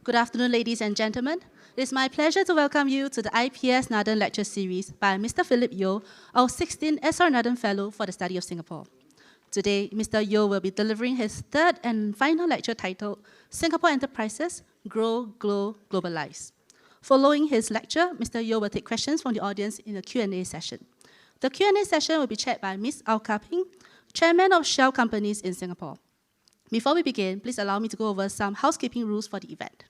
Good afternoon, ladies and gentlemen. It is my pleasure to welcome you to the IPS Nathan Lecture Series by Mr. Philip Yeo, our 16th SR Nathan Fellow for the Study of Singapore. Today, Mr. Yeo will be delivering his third and final lecture titled Singapore Enterprises, Grow, Glow, Globalize. Following his lecture, Mr. Yeo will take questions from the audience in a Q&A session. The Q&A session will be chaired by Ms. Au Kaping, Chairman of Shell Companies in Singapore. Before we begin, please allow me to go over some housekeeping rules for the event.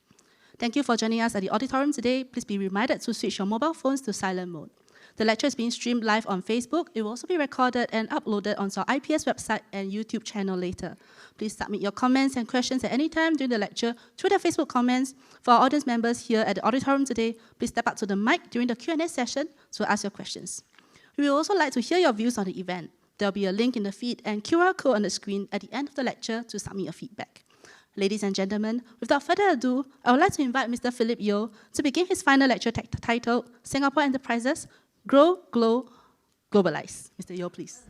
Thank you for joining us at the auditorium today. Please be reminded to switch your mobile phones to silent mode. The lecture is being streamed live on Facebook. It will also be recorded and uploaded onto our IPS website and YouTube channel later. Please submit your comments and questions at any time during the lecture through the Facebook comments. For our audience members here at the auditorium today, please step up to the mic during the Q&A session to ask your questions. We would also like to hear your views on the event. There will be a link in the feed and QR code on the screen at the end of the lecture to submit your feedback. Ladies and gentlemen, without further ado, I would like to invite Mr. Philip Yeo to begin his final lecture titled Singapore Enterprises, Grow, Glow, Globalize. Mr. Yeo, please.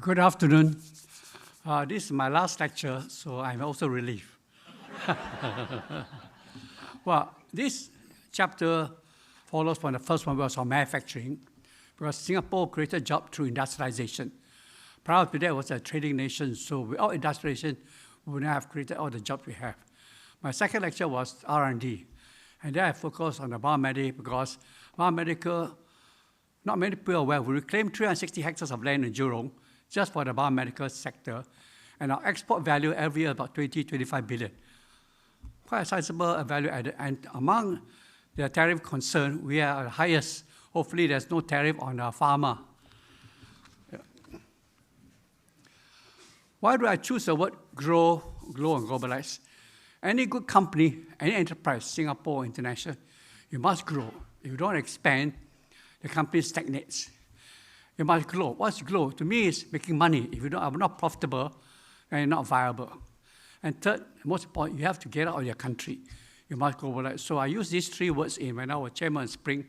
Good afternoon. This is my last lecture, so I'm also relieved. Well, this chapter follows from the first one, was on manufacturing, because Singapore created jobs through industrialization. Prior to that, it was a trading nation, so without industrialization, we would not have created all the jobs we have. My second lecture was R&D, and there I focused on the biomedical, because biomedical, not many people are aware, we reclaimed 360 hectares of land in Jurong, just for the biomedical sector, and our export value every year about 20-25 billion. Quite a sizable value added, and among the tariff concern, we are the highest. Hopefully there's no tariff on our pharma. Yeah. Why do I choose the word grow, glow, and globalize? Any good company, any enterprise, Singapore, international, you must grow. If you don't expand, the company stagnates. You must grow. What's grow? To me, it's making money. If you are not profitable, then you're not viable. And third, most important, you have to get out of your country. You must globalize. So I use these three words when I was chairman in Spring.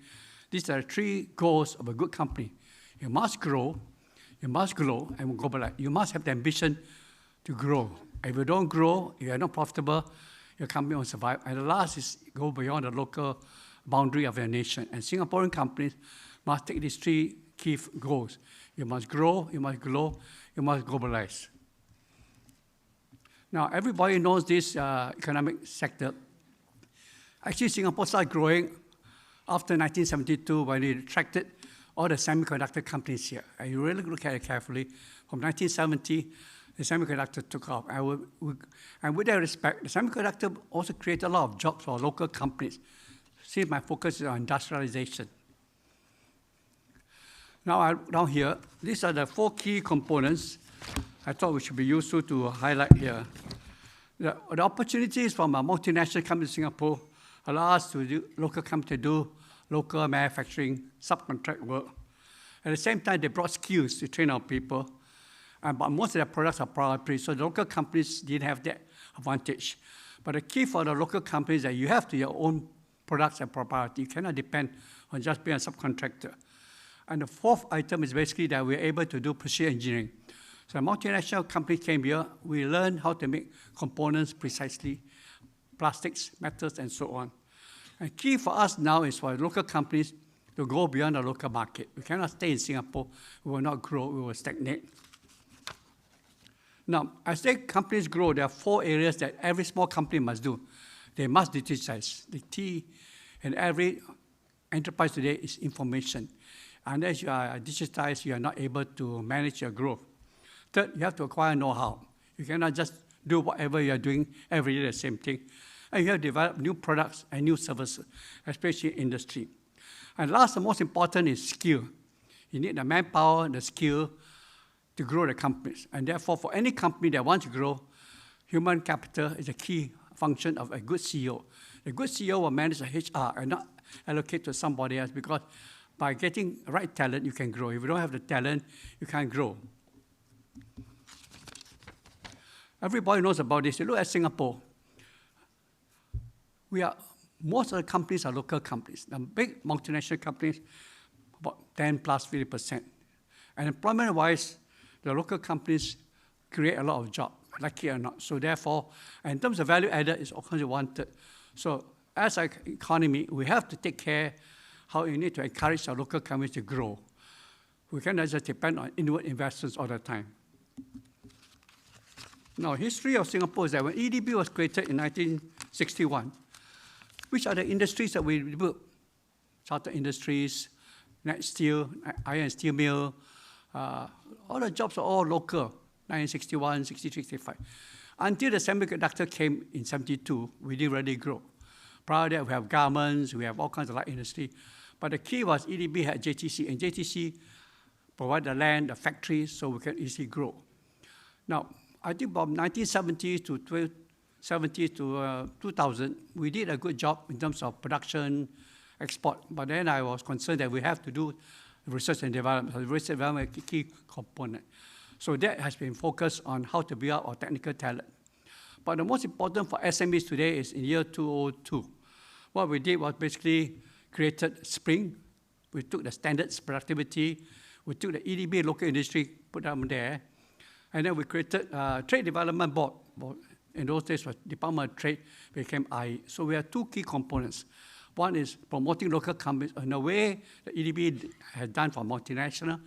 These are the three goals of a good company. You must grow, and globalize. You must have the ambition to grow. If you don't grow, you are not profitable, your company won't survive. And the last is go beyond the local boundary of your nation. And Singaporean companies must take these three key goals. You must grow, you must glow, you must globalize. Now, everybody knows this economic sector. Actually, Singapore started growing after 1972 when it attracted all the semiconductor companies here. And you really look at it carefully. From 1970, the semiconductor took off. And with that respect, the semiconductor also created a lot of jobs for local companies. See, my focus is on industrialization. Now, down here, these are the four key components I thought we should be useful to highlight here. The opportunities from a multinational company in Singapore allow us to do local company to do local manufacturing, subcontract work. At the same time, they brought skills to train our people, but most of their products are proprietary, so the local companies didn't have that advantage. But the key for the local companies is that you have to your own products and proprietary. You cannot depend on just being a subcontractor. And the fourth item is basically that we're able to do precision engineering. So a multinational company came here, we learned how to make components precisely, plastics, metals, and so on. And key for us now is for local companies to go beyond the local market. We cannot stay in Singapore, we will not grow, we will stagnate. Now, as the companies grow, there are four areas that every small company must do. They must digitize. The key in every enterprise today is information. Unless you are digitized, you are not able to manage your growth. Third, you have to acquire know-how. You cannot just do whatever you are doing every day, the same thing. And you have to develop new products and new services, especially in industry. And last, the most important is skill. You need the manpower, the skill to grow the companies. And therefore, for any company that wants to grow, human capital is a key function of a good CEO. A good CEO will manage the HR and not allocate to somebody else, because by getting the right talent, you can grow. If you don't have the talent, you can't grow. Everybody knows about this. You look at Singapore. most of the companies are local companies. The big multinational companies, about 10 plus 50%. And employment-wise, the local companies create a lot of jobs, like it or not. So therefore, in terms of value added, it's only 1/3. So as an economy, we have to take care how we need to encourage our local companies to grow. We cannot just depend on inward investments all the time. Now, history of Singapore is that when EDB was created in 1961, which are the industries that we built? Chartered industries, net steel, iron and steel mill, all the jobs are all local, 1961, 63, 65. Until the semiconductor came in 72, we didn't really grow. Prior to that, we have garments, we have all kinds of light industry. But the key was EDB had JTC, and JTC provided the land, the factories, so we can easily grow. Now, I think from 1970 to 2000, we did a good job in terms of production, export. But then I was concerned that we have to do research and development. So research and development is a key component. So that has been focused on how to build up our technical talent. But the most important for SMEs today is in year 2002. What we did was basically created Spring. We took the standards productivity. We took the EDB local industry, put them there. And then we created a Trade Development Board. In those days, was Department of Trade, became IE. So we have two key components. One is promoting local companies in a way that EDB has done for multinational.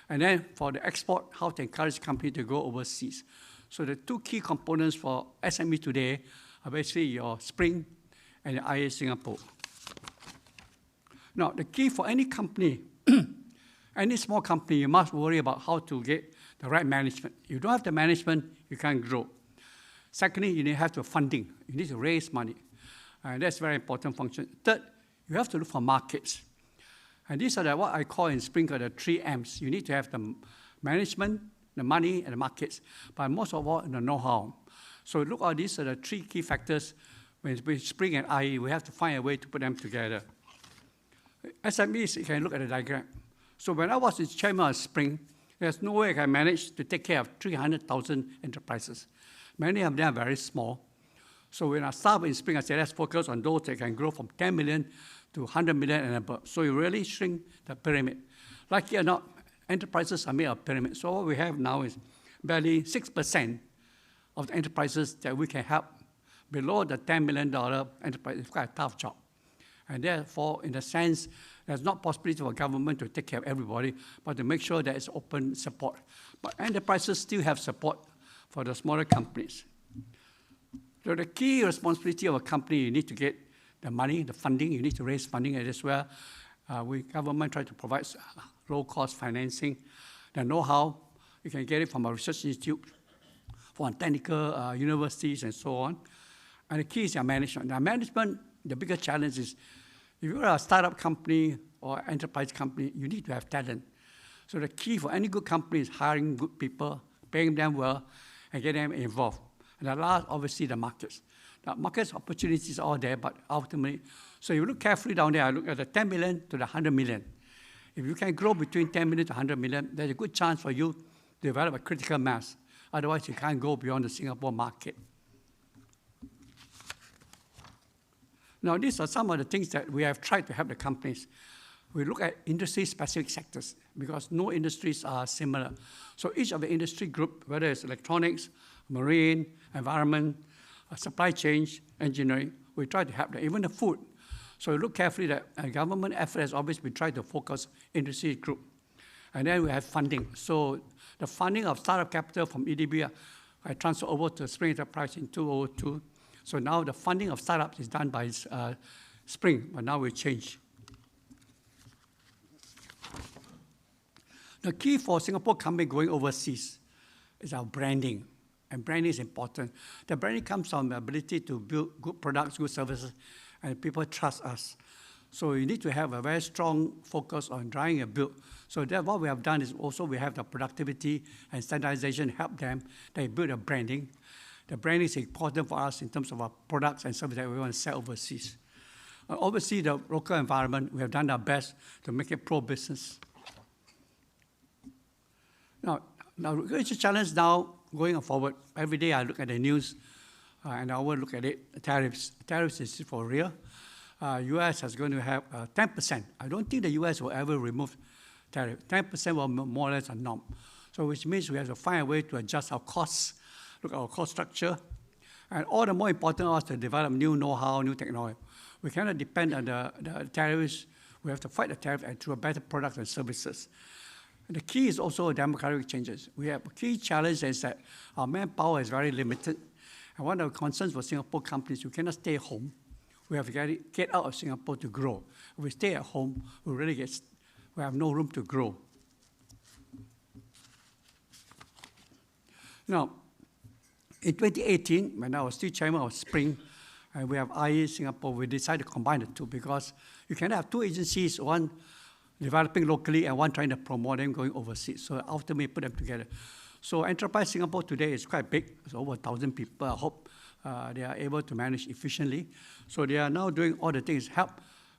And then for the export, how to encourage companies to go overseas. So the two key components for SME today are basically your Spring and the IA Singapore. Now, the key for any company, any small company, you must worry about how to get the right management. If you don't have the management, you can't grow. Secondly, you need to have the funding. You need to raise money. And that's a very important function. Third, you have to look for markets. And these are what I call in Spring the 3 M's. You need to have the management, the money, and the markets. But most of all, the know-how. So look at these are the 3 key factors. When Spring and IE, we have to find a way to put them together. SMEs, you can look at the diagram. So when I was the chairman of Spring, there's no way I can manage to take care of 300,000 enterprises. Many of them are very small. So when I started in Spring, I said, let's focus on those that can grow from 10 million to 100 million and above. So you really shrink the pyramid. Like it or not, enterprises are made of pyramid. So what we have now is barely 6% of the enterprises that we can help below the $10 million enterprise. It's quite a tough job. And therefore, in a sense, there's not possibility for government to take care of everybody, but to make sure that it's open support. But enterprises still have support for the smaller companies. So the key responsibility of a company, you need to get the money, the funding, you need to raise funding, and as well, government try to provide low-cost financing. The know-how, you can get it from a research institute, from technical universities, and so on. And the key is your management. Now, management, the bigger challenge is, if you're a startup company or enterprise company, you need to have talent. So the key for any good company is hiring good people, paying them well, and getting them involved. And the last, obviously, the markets. The markets opportunities are all there, but ultimately, so you look carefully down there, I look at the 10 million to the 100 million. If you can grow between 10 million to 100 million, there's a good chance for you to develop a critical mass. Otherwise, you can't go beyond the Singapore market. Now, these are some of the things that we have tried to help the companies. We look at industry-specific sectors because no industries are similar. So each of the industry group, whether it's electronics, marine, environment, supply chain, engineering, we try to help them, even the food. So we look carefully that government effort has always been trying to focus industry group. And then we have funding. So the funding of startup capital from EDB, I transferred over to Spring Enterprise in 2002. So now the funding of startups is done by Spring, but now we change. The key for Singapore company going overseas is our branding. And branding is important. The branding comes from the ability to build good products, good services, and people trust us. So you need to have a very strong focus on driving a build. So that what we have done is also we have the productivity and standardization help them. They build a branding. The branding is important for us in terms of our products and services that we want to sell overseas. Obviously, the local environment, we have done our best to make it pro-business. Now, it's a challenge now going forward. Every day I look at the news. and I will look at it. Tariffs is for real. U.S. is going to have 10%. I don't think the U.S. will ever remove tariff. 10% will more or less a norm. So which means we have to find a way to adjust our costs, look at our cost structure, and all the more important is to develop new know-how, new technology. We cannot depend on the tariffs. We have to fight the tariff and through better products and services. And the key is also demographic changes. We have a key challenge is that our manpower is very limited. And one of the concerns for Singapore companies, you cannot stay home. We have to get out of Singapore to grow. If we stay at home, we have no room to grow. Now, in 2018, when I was still chairman of Spring, and we have IE Singapore, we decided to combine the two because you can have two agencies, one developing locally and one trying to promote them going overseas. So ultimately, put them together. So Enterprise Singapore today is quite big. It's over 1,000 people. I hope they are able to manage efficiently. So they are now doing all the things, help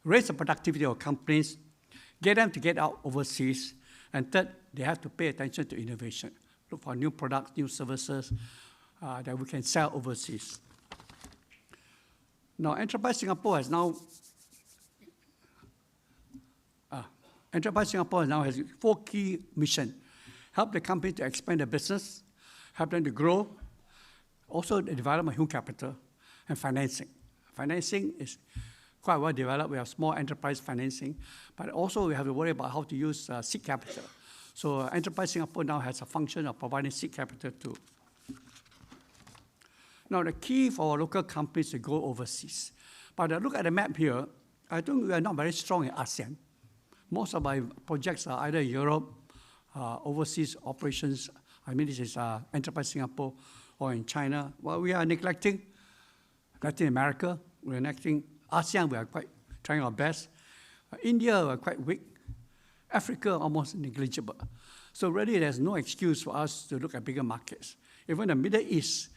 raise the productivity of companies, get them to get out overseas. And third, they have to pay attention to innovation. Look for new products, new services that we can sell overseas. Now, Enterprise Singapore now has 4 key missions. Help the company to expand their business, help them to grow, also the development of human capital, and financing. Financing is quite well developed. We have small enterprise financing, but also we have to worry about how to use seed capital. So Enterprise Singapore now has a function of providing seed capital too. Now, the key for local companies to go overseas. But look at the map here. I think we are not very strong in ASEAN. Most of my projects are either Europe, overseas operations. I mean, this is Enterprise Singapore, or in China. Well, we are neglecting Latin America. We're neglecting ASEAN. We are quite trying our best. India, we are quite weak. Africa, almost negligible. So really, there's no excuse for us to look at bigger markets. Even the Middle East,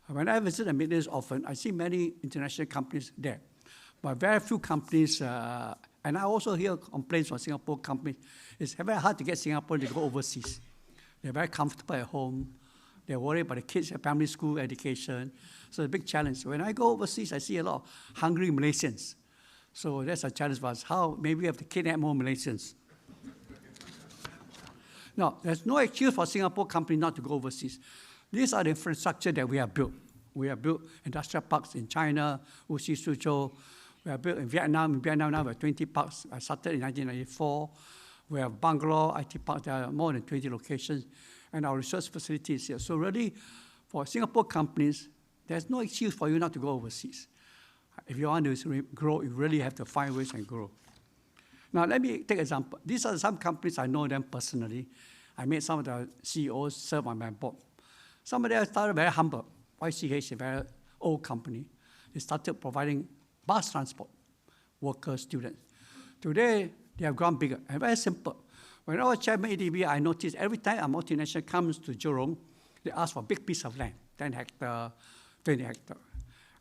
when I visit the Middle East often, I see many international companies there. But very few companies, and I also hear complaints from Singapore companies, it's very hard to get Singapore to go overseas. They're very comfortable at home. They're worried about the kids' primary school education. So it's a big challenge. When I go overseas, I see a lot of hungry Malaysians. So that's a challenge for us. How maybe we have to kidnap more Malaysians. Now, there's no excuse for Singapore companies not to go overseas. These are the infrastructure that we have built. We have built industrial parks in China, Wuxi, Suzhou. We have built in Vietnam. In Vietnam now we have 20 parks. I started in 1994. We have Bangalore, IT parks. There are more than 20 locations. And our research facilities here. So really, for Singapore companies, there's no excuse for you not to go overseas. If you want to grow, you really have to find ways and grow. Now, let me take an example. These are some companies, I know them personally. I met some of the CEOs serve on my board. Some of them started very humble. YCH, a very old company. They started providing bus transport, workers, students. Today, they have grown bigger, and very simple. When I was chairman of ADB, I noticed every time a multinational comes to Jurong, they ask for a big piece of land, 10 hectares, 20 hectares.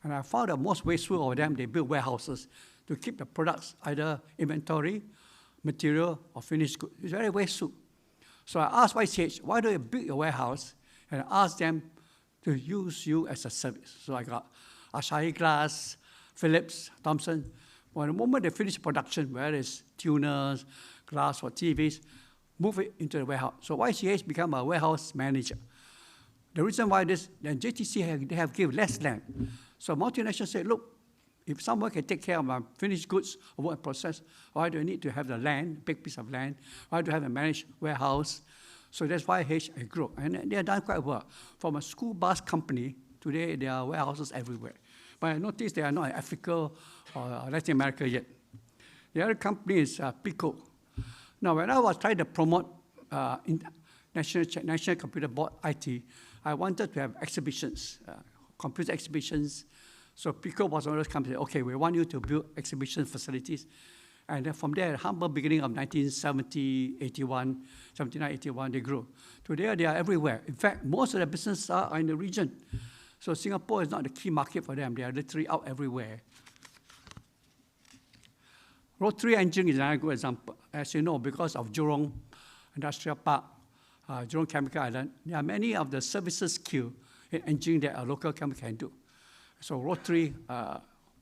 And I found the most wasteful of them, they build warehouses to keep the products, either inventory, material, or finished goods. It's very wasteful. So I asked YCH, why don't you build your warehouse and ask them to use you as a service? So I got Asahi Glass, Philips, Thomson. Well, the moment they finish production, whether it's tuners, glass or TVs, move it into the warehouse. So YCH become a warehouse manager. The reason why this, then JTC they have given less land. So multinationals say, look, if someone can take care of my finished goods or work process, why do I need to have the land, big piece of land? Why do I have a managed warehouse? So that's why YCH grew. And they have done quite well. From a school bus company, today there are warehouses everywhere. But I noticed they are not in Africa or Latin America yet. The other company is Pico. Now, when I was trying to promote National Computer Board IT, I wanted to have exhibitions, computer exhibitions. So Pico was one of those companies, okay, we want you to build exhibition facilities. And then from there, humble beginning of 1970, 81, 79, 81, they grew. Today, they are everywhere. In fact, most of the businesses are in the region. So Singapore is not the key market for them. They are literally out everywhere. Rotary engine is another good example. As you know, because of Jurong Industrial Park, Jurong Chemical Island, there are many of the services queue in engineering that a local company can do. So Rotary,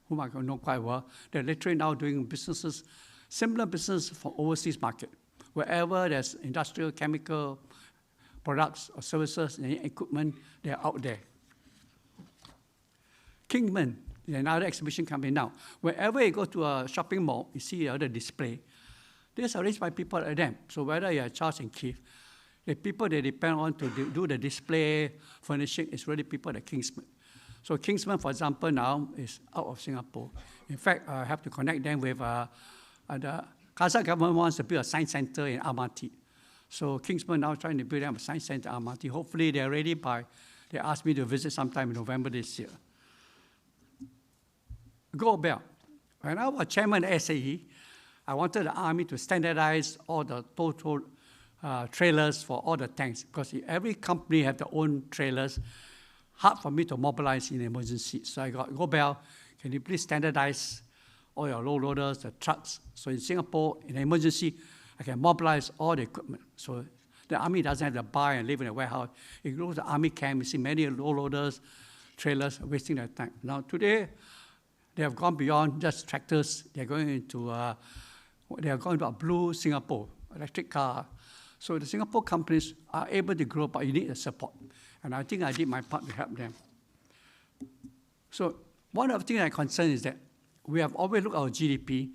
whom I know quite well, they're literally now doing businesses, similar business for overseas market. Wherever there's industrial, chemical products or services and equipment, they're out there. Kingman is another exhibition company now. Wherever you go to a shopping mall, you see the display. This is arranged by people like them. So whether you're Charles and Keith, the people they depend on to do the display furnishing is really people like Kingsman. So Kingsman, for example, now is out of Singapore. In fact, I have to connect them with the Kazakh government wants to build a science center in Almaty. So Kingsman now trying to build them a science center in Almaty. Hopefully they're ready by, they asked me to visit sometime in November this year. Go-Bell. When I was chairman of SAE, I wanted the Army to standardize all the total trailers for all the tanks, because every company have their own trailers. Hard for me to mobilize in emergency. So I got, Go-Bell, can you please standardize all your low loaders, the trucks? So in Singapore, in an emergency, I can mobilize all the equipment. So the Army doesn't have to buy and live in a warehouse. You go to the Army camp, you see many low loaders, trailers wasting their time. Now today, they have gone beyond just tractors. They're going into a blue Singapore, electric car. So the Singapore companies are able to grow, but you need the support. And I think I did my part to help them. So one of the things I'm concerned is that we have always looked at our GDP.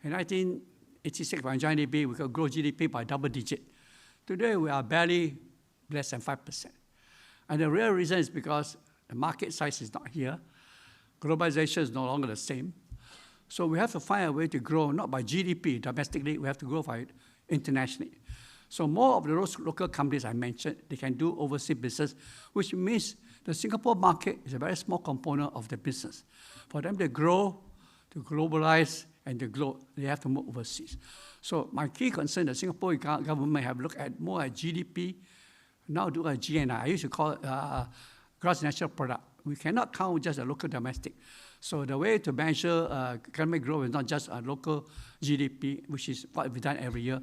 In 1986, when I joined ABA, we could grow GDP by double digit. Today, we are barely less than 5%. And the real reason is because the market size is not here. Globalization is no longer the same. So we have to find a way to grow, not by GDP domestically, we have to grow by it internationally. So more of those local companies I mentioned, they can do overseas business, which means the Singapore market is a very small component of the business. For them to grow, to globalize, and to grow, they have to move overseas. So my key concern, the Singapore government have looked at more at GDP, now do a GNI. I used to call it gross national product. We cannot count just a local domestic. So the way to measure economic growth is not just a local GDP, which is what we've done every year.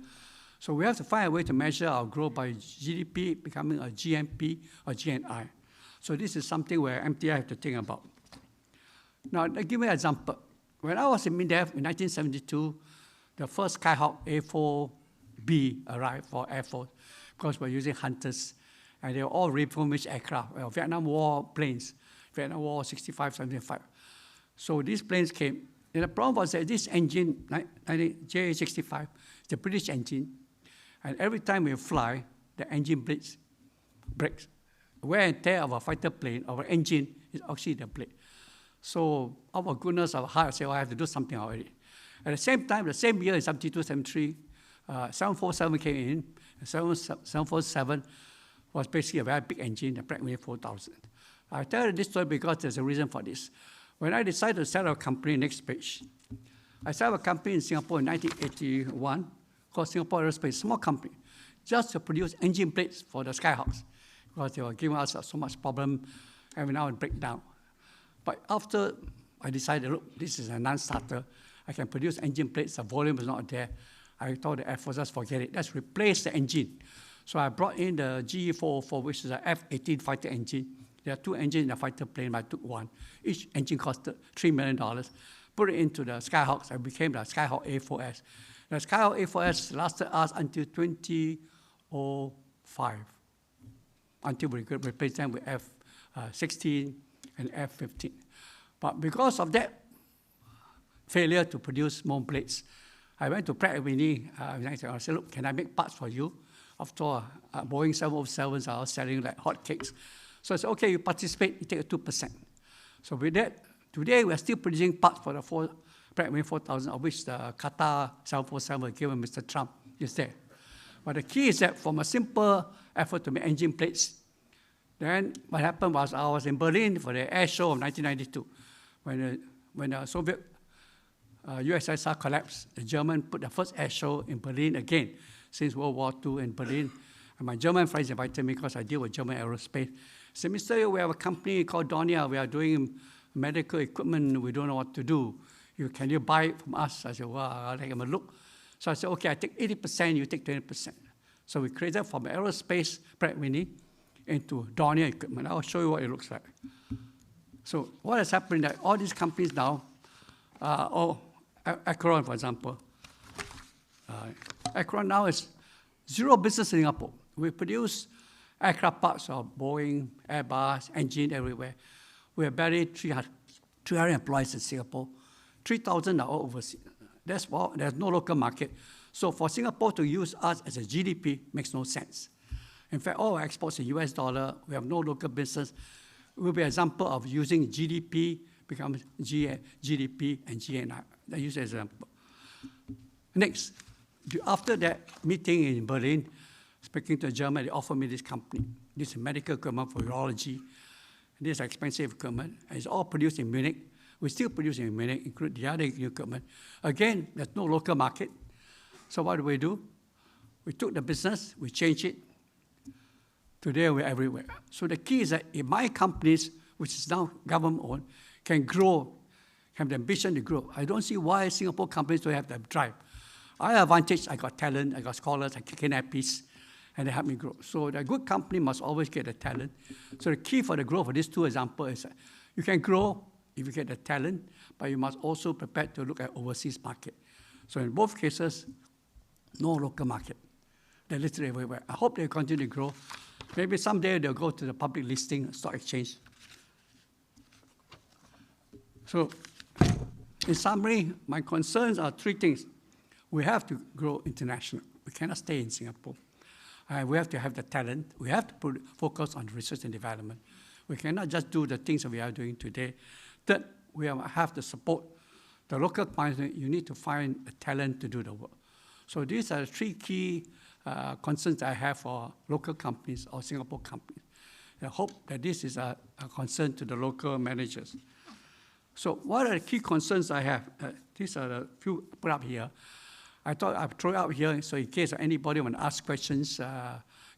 So we have to find a way to measure our growth by GDP becoming a GNP or GNI. So this is something where MTI have to think about. Now, give me an example. When I was in MINDEF in 1972, the first Skyhawk A4B arrived for Air Force because we're using Hunters, and they were all refurbished aircraft, Vietnam War planes, Vietnam War 65, 75. So these planes came, and the problem was that this engine, JA65, the British engine, and every time we fly, the engine breaks. Wear and tear of a fighter plane, our engine is actually the blade. So, out of goodness of heart, I said, well, I have to do something already. At the same time, the same year in 72, 73, 747 came in. 747 was basically a very big engine, the Pratt & Whitney 4000. I tell you this story because there's a reason for this. When I decided to set up a company, next page, I set up a company in Singapore in 1981 called Singapore Aerospace, small company, just to produce engine plates for the Skyhawks because they were giving us so much problem every now and break down. But after I decided, look, this is a non-starter, I can produce engine plates, the volume is not there. I told the Air Force, just forget it, let's replace the engine. So I brought in the GE404, which is an F-18 fighter engine. There are two engines in the fighter plane, but I took one. Each engine costed $3 million. Put it into the Skyhawks and became the Skyhawk A4S. The Skyhawk A4S lasted us until 2005, until we could replace them with F-16 and F-15. But because of that failure to produce more plates, I went to Pratt & Whitney. I said, look, can I make parts for you? After all, Boeing 707s are selling like hotcakes. So I said, okay, you participate, you take a 2%. So with that, today we're still producing parts for the Pratt & Whitney 4000, of which the Qatar 747 given Mr. Trump is there. But the key is that from a simple effort to make engine plates, then what happened was I was in Berlin for the air show of 1992. When the Soviet USSR collapsed, the Germans put the first air show in Berlin again since World War II in Berlin. And my German friends invited me because I deal with German aerospace. They said, Mr. Yeo, we have a company called Dornier. We are doing medical equipment. We don't know what to do. Can you buy it from us? I said, well, I'll take a look. So I said, okay, I take 80%, you take 20%. So we created from aerospace Pratt & Whitney into Dornier equipment. I'll show you what it looks like. So what has happened that all these companies now, Acron, for example, Acron now is zero business in Singapore. We produce aircraft parts of Boeing, Airbus, engine everywhere. We have barely 300 employees in Singapore. 3,000 are all overseas. There's no local market. So for Singapore to use us as a GDP makes no sense. In fact, all our exports in US dollar, we have no local business. It will be an example of using GDP becomes GDP and GNI. I use as an example. Next, after that meeting in Berlin, speaking to a German, they offered me this company. This is medical equipment for urology. This is expensive equipment. It's all produced in Munich. We still produce in Munich, include the other equipment. Again, there's no local market. So what do? We took the business, we changed it. Today, we're everywhere. So the key is that if my companies, which is now government-owned, can grow, have the ambition to grow, I don't see why Singapore companies don't have the drive. I have advantage, I got talent, I got scholars, I kick in IPS, and they help me grow. So the good company must always get the talent. So the key for the growth of these two examples is that you can grow if you get the talent, but you must also prepare to look at overseas market. So in both cases, no local market. They're literally everywhere. I hope they continue to grow. Maybe someday they'll go to the public listing, stock exchange. So in summary, my concerns are three things. We have to grow international. We cannot stay in Singapore. We have to have the talent. We have to focus on research and development. We cannot just do the things that we are doing today. Third, we have to support the local clients. You need to find a talent to do the work. So these are the three key concerns I have for local companies or Singapore companies. I hope that this is a concern to the local managers. So what are the key concerns I have? These are the few put up here. I thought I'd throw it out here so in case anybody want to ask questions,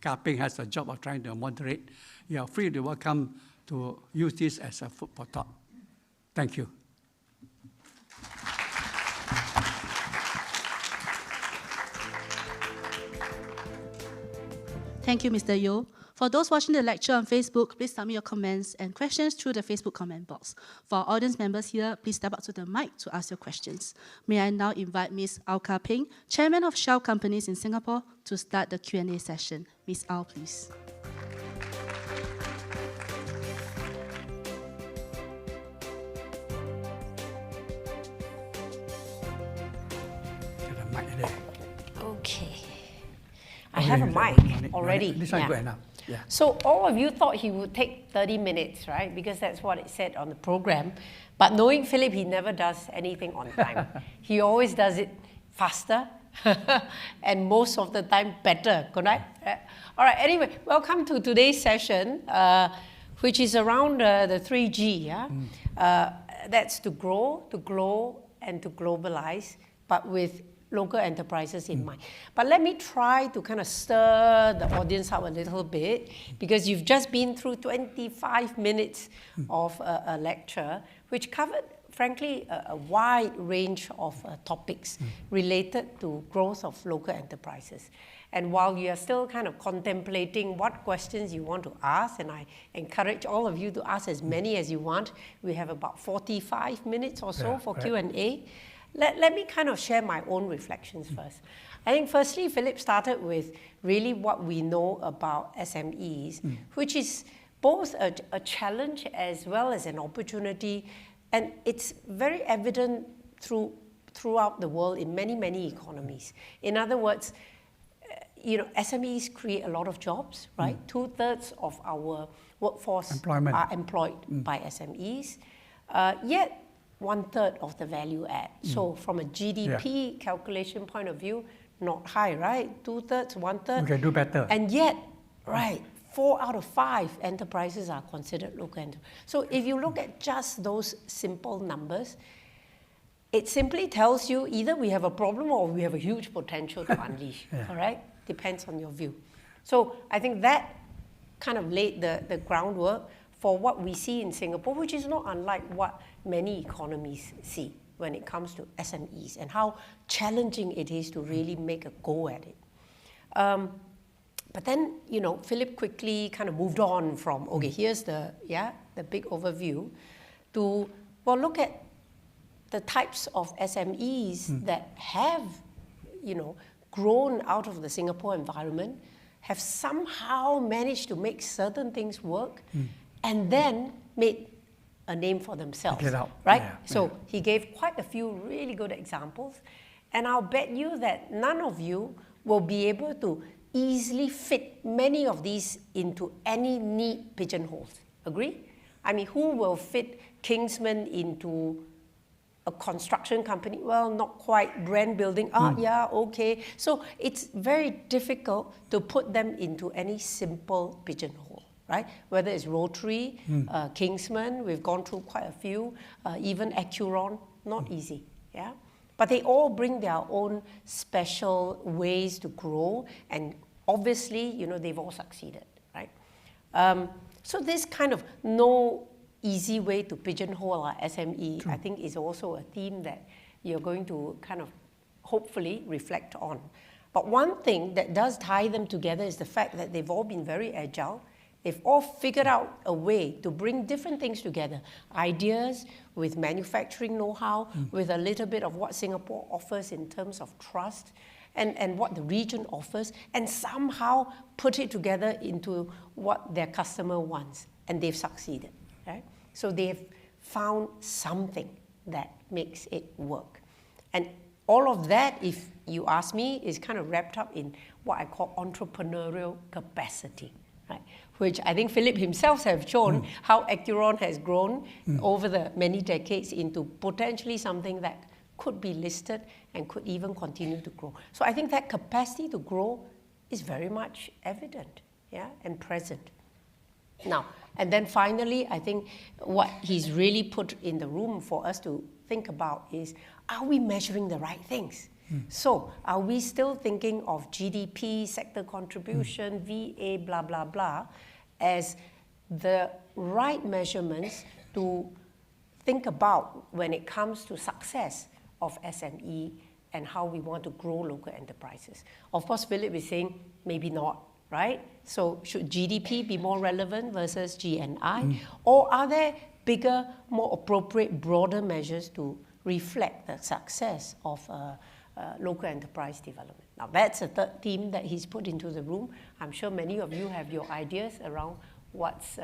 Ka-Ping has the job of trying to moderate. You are free to welcome to use this as a food for thought. Thank you. Thank you, Mr. Yeo. For those watching the lecture on Facebook, please submit your comments and questions through the Facebook comment box. For our audience members here, please step up to the mic to ask your questions. May I now invite Ms. Au Ka-Ping, Chairman of Shell Companies in Singapore, to start the Q&A session. Ms. Au, please. Okay. I have a mic already. This one good enough. Yeah. So all of you thought he would take 30 minutes, right? Because that's what it said on the program. But knowing Philip, he never does anything on time. He always does it faster and most of the time better, correct? All right, anyway, welcome to today's session, which is around the 3G. Yeah? That's to grow, and to globalize, but with local enterprises in mind. But let me try to kind of stir the audience up a little bit, because you've just been through 25 minutes of a lecture, which covered, frankly, a wide range of topics related to growth of local enterprises. And while you are still kind of contemplating what questions you want to ask, and I encourage all of you to ask as many as you want, we have about 45 minutes or so for Q&A. Let me kind of share my own reflections first. I think firstly, Philip started with really what we know about SMEs, which is both a challenge as well as an opportunity. And it's very evident throughout the world in many, many economies. In other words, SMEs create a lot of jobs, right? 2/3 of our workforce are employed by SMEs. Yet, 1/3 of the value add. So from a GDP calculation point of view, not high, right? 2/3, 1/3. We can do better. And yet, 4 out of 5 enterprises are considered local enterprises. So if you look at just those simple numbers, it simply tells you either we have a problem or we have a huge potential to unleash, all right? Depends on your view. So I think that kind of laid the groundwork for what we see in Singapore, which is not unlike what many economies see when it comes to SMEs and how challenging it is to really make a go at it. But then, Philip quickly kind of moved on from, okay, here's the big overview. to, well, look at the types of SMEs that have, grown out of the Singapore environment, have somehow managed to make certain things work, and then made a name for themselves, right? Yeah, so he gave quite a few really good examples, and I'll bet you that none of you will be able to easily fit many of these into any neat pigeonholes. Agree? I mean, who will fit Kingsman into a construction company? Well, not quite. Brand building, yeah, okay. So it's very difficult to put them into any simple pigeonhole, right? Whether it's Rotary, Kingsman, we've gone through quite a few, even Acuron, not easy, yeah? But they all bring their own special ways to grow, and obviously, they've all succeeded, right? So this kind of no easy way to pigeonhole our SME, I think, is also a theme that you're going to kind of hopefully reflect on. But one thing that does tie them together is the fact that they've all been very agile. They've all figured out a way to bring different things together, ideas with manufacturing know-how, with a little bit of what Singapore offers in terms of trust, and what the region offers, and somehow put it together into what their customer wants, and they've succeeded. Right? So they've found something that makes it work. And all of that, if you ask me, is kind of wrapped up in what I call entrepreneurial capacity, right? Which I think Philip himself has shown how Acuron has grown over the many decades into potentially something that could be listed and could even continue to grow. So I think that capacity to grow is very much evident, yeah, and present. Now, and then finally, I think what he's really put in the room for us to think about is, are we measuring the right things? So, are we still thinking of GDP, sector contribution, VA, blah, blah, blah, as the right measurements to think about when it comes to success of SME and how we want to grow local enterprises? Of course, Philip is saying maybe not, right? So should GDP be more relevant versus GNI? Or are there bigger, more appropriate, broader measures to reflect the success of local enterprise development? Now that's a third theme that he's put into the room. I'm sure many of you have your ideas around what's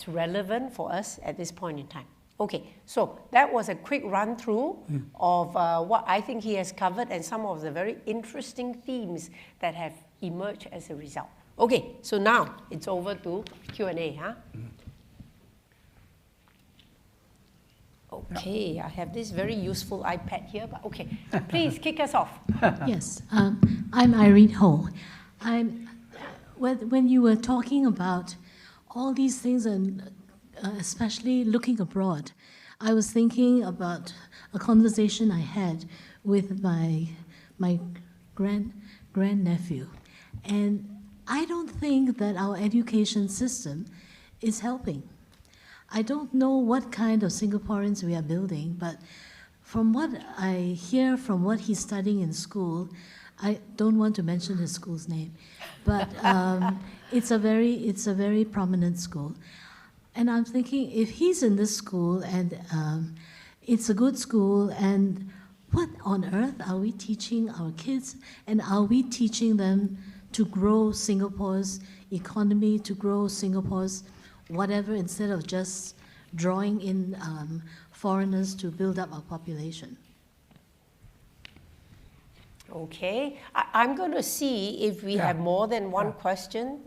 relevant for us at this point in time. Okay, so that was a quick run through of what I think he has covered and some of the very interesting themes that have emerged as a result. Okay, so now it's over to Q&A, huh? Okay, I have this very useful iPad here, but okay, please kick us off. Yes, I'm Irene Ho. When you were talking about all these things and especially looking abroad, I was thinking about a conversation I had with my grandnephew, and I don't think that our education system is helping. I don't know what kind of Singaporeans we are building, but from what I hear from what he's studying in school, I don't want to mention his school's name, but it's a very prominent school. And I'm thinking, if he's in this school and it's a good school, and what on earth are we teaching our kids? And are we teaching them to grow Singapore's economy, to grow Singapore's whatever, instead of just drawing in foreigners to build up our population? Okay, I'm going to see if we have more than one question,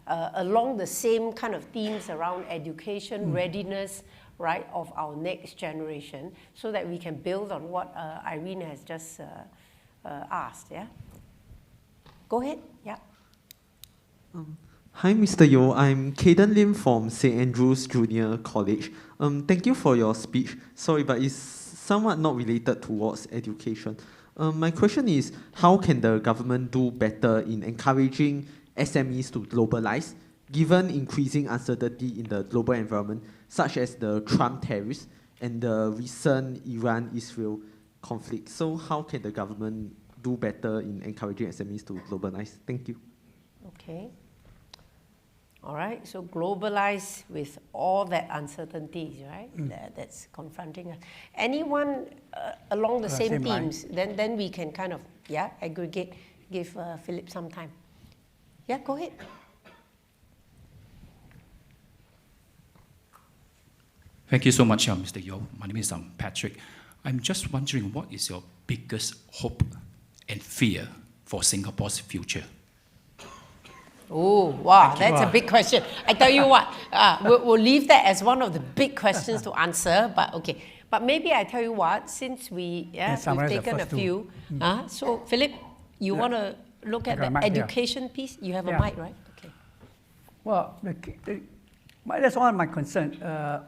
along the same kind of themes around education, readiness, right, of our next generation, so that we can build on what Irene has just asked, yeah? Go ahead, yeah. Hi, Mr. Yeo. I'm Caden Lim from St. Andrew's Junior College. Thank you for your speech. Sorry, but it's somewhat not related towards education. My question is, how can the government do better in encouraging SMEs to globalize, given increasing uncertainty in the global environment, such as the Trump tariffs and the recent Iran-Israel conflict? So how can the government do better in encouraging SMEs to globalize? Thank you. Okay. All right, so globalized with all that uncertainties, right? That's confronting us. Anyone along the same themes, then we can kind of, aggregate, give Philip some time. Yeah, go ahead. Thank you so much, Mr. Yeo. My name is Patrick. I'm just wondering, what is your biggest hope and fear for Singapore's future? Oh, wow, that's a big question. I tell you what, we'll leave that as one of the big questions to answer, but okay. But maybe I tell you what, since we've taken a few, so Philip, you want to look at the education piece? You have a mic, right? Okay. Well, that's one of my concerns,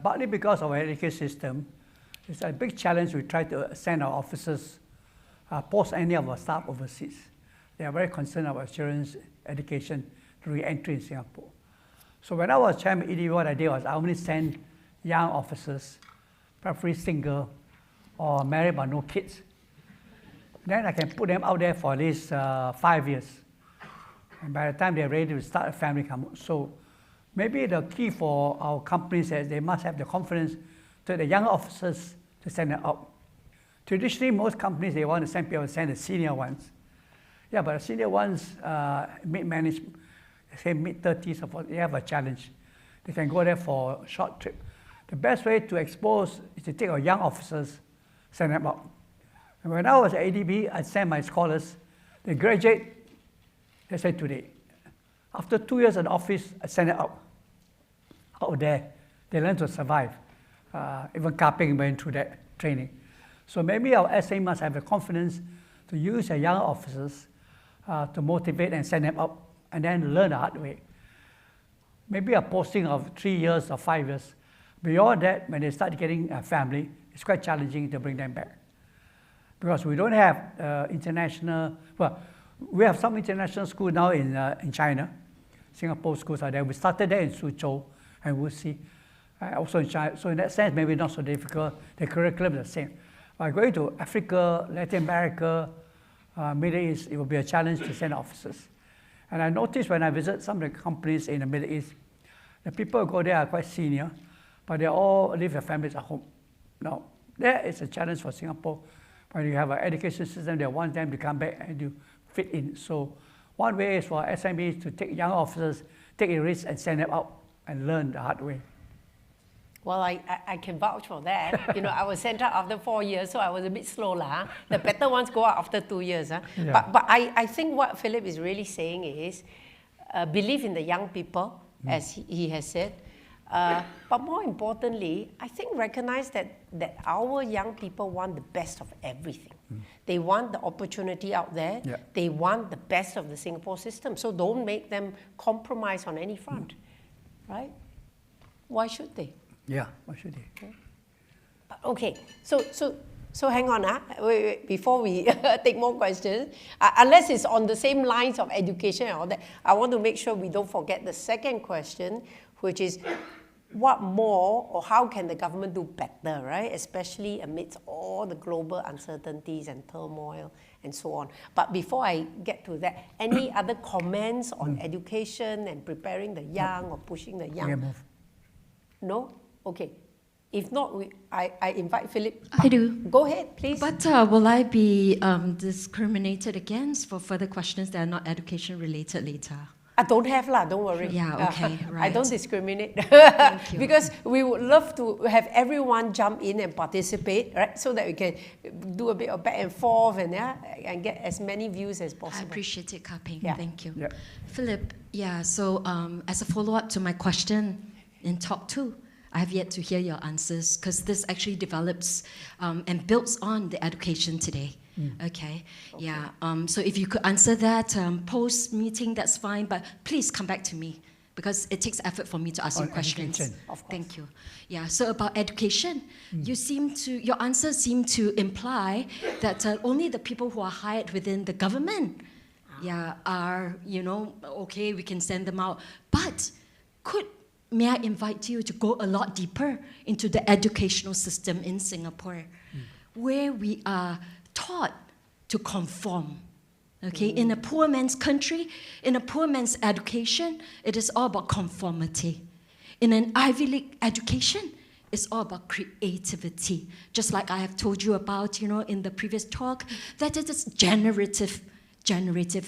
partly because of our education system. It's a big challenge. We try to send our officers, post any of our staff overseas. They are very concerned about children's education to re-entry in Singapore. So when I was chairman of EDB, what I did was I only sent young officers, preferably single or married but no kids. Then I can put them out there for at least 5 years. And by the time they're ready to start a family, so maybe the key for our companies is they must have the confidence to the young officers to send them out. Traditionally, most companies, they want to send people, send the senior ones. Yeah, but the senior ones, mid-management, say mid-30s, they have a challenge. They can go there for a short trip. The best way to expose is to take our young officers, send them out. And when I was at ADB, I sent my scholars, they graduate, they say today. After 2 years in office, I send it out there. They learn to survive. Even Kaping went through that training. So maybe our SA must have the confidence to use their young officers to motivate and send them up and then learn the hard way. Maybe a posting of 3 years or 5 years. Beyond that, when they start getting a family, it's quite challenging to bring them back. Because we don't have international, well, we have some international schools now in China. Singapore schools are there. We started there in Suzhou, and we'll see. Also in China. So in that sense, maybe not so difficult. The curriculum is the same. By going to Africa, Latin America, Middle East, it will be a challenge to send officers. And I noticed when I visit some of the companies in the Middle East, the people who go there are quite senior, but they all leave their families at home. Now, that is a challenge for Singapore. When you have an education system that wants them to come back and you fit in. So one way is for SMEs to take young officers, take a risk and send them out and learn the hard way. Well, I can vouch for that. I was sent out after 4 years, so I was a bit slow. The better ones go out after 2 years. Yeah. But I think what Philip is really saying is believe in the young people, as he has said. But more importantly, I think recognize that our young people want the best of everything. They want the opportunity out there. Yeah. They want the best of the Singapore system. So don't make them compromise on any front, right? Why should they? Yeah, why should they? Okay, so hang on, wait, before we take more questions, unless it's on the same lines of education and all that, I want to make sure we don't forget the second question, which is what more or how can the government do better, right? Especially amidst all the global uncertainties and turmoil and so on. But before I get to that, any other comments on education and preparing the young or pushing the young? No? Okay. If not, I invite Philip. I do. Go ahead, please. But will I be discriminated against for further questions that are not education related later? I don't have lah, don't worry. Yeah, okay, right. I don't discriminate. Thank you. Because we would love to have everyone jump in and participate, right? So that we can do a bit of back and forth and get as many views as possible. I appreciate it, Kaping. Yeah. Thank you. Yep. Philip, so as a follow-up to my question in talk 2, I have yet to hear your answers because this actually develops and builds on the education today. Okay. Yeah. So if you could answer that post-meeting, that's fine. But please come back to me because it takes effort for me to ask you questions. Of course. Thank you. Yeah. So about education, your answers seem to imply that only the people who are hired within the government, are okay. We can send them out. But may I invite you to go a lot deeper into the educational system in Singapore, where we are taught to conform. Okay, in a poor man's country, in a poor man's education, it is all about conformity. In an Ivy League education, it's all about creativity. Just like I have told you about, in the previous talk, that it is generative,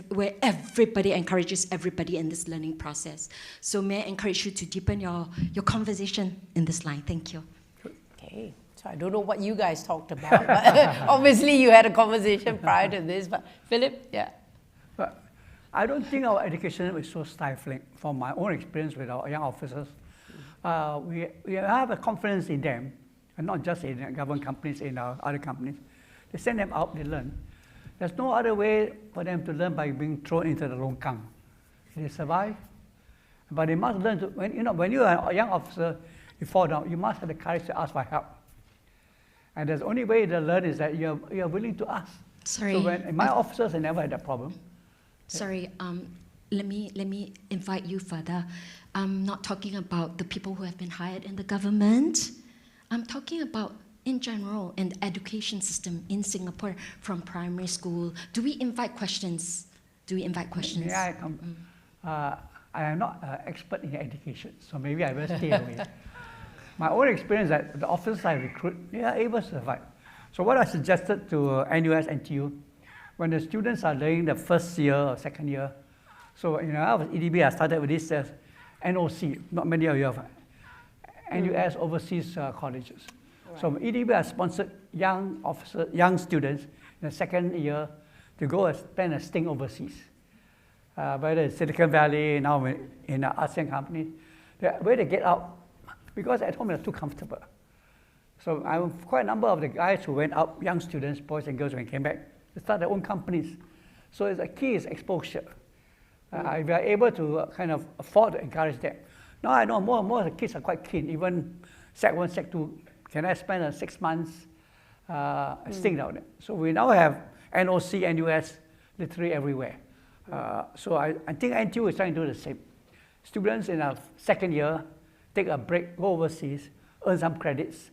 where everybody encourages everybody in this learning process. So may I encourage you to deepen your conversation in this line. Thank you. Okay. So I don't know what you guys talked about, but obviously you had a conversation prior to this. But Philip, yeah. But I don't think our education is so stifling. From my own experience with our young officers, we have a confidence in them, and not just in government companies, in our other companies. They send them out, they learn. There's no other way for them to learn by being thrown into the longkang. They survive, but they must learn to, when you are a young officer, you fall down, you must have the courage to ask for help. And the only way to learn is that you're willing to ask. Sorry. So when my officers have never had that problem. Sorry, let me invite you further. I'm not talking about the people who have been hired in the government. I'm talking about in general in the education system in Singapore from primary school. Do we invite questions? May I come? I am not an expert in education, so maybe I will stay away. My own experience that the officers I recruit, they are able to survive. So what I suggested to NUS, NTU, when the students are learning the first year or second year, so I was EDB, I started with this NOC, not many of you have, NUS overseas colleges. Right. So EDB has sponsored young students in the second year to go and spend a stint overseas. Whether it's Silicon Valley, now in ASEAN companies, where they get out, because at home they're too comfortable. So I have quite a number of the guys who went out, young students, boys and girls, when they came back, they start their own companies. So the key is exposure. If we are able to kind of afford to encourage them. Now I know more and more of the kids are quite keen, even Sec 1, Sec 2, can I spend 6 months staying down there? So we now have NOC, NUS, literally everywhere. So I think NTU is trying to do the same. Students in our second year, take a break, go overseas, earn some credits,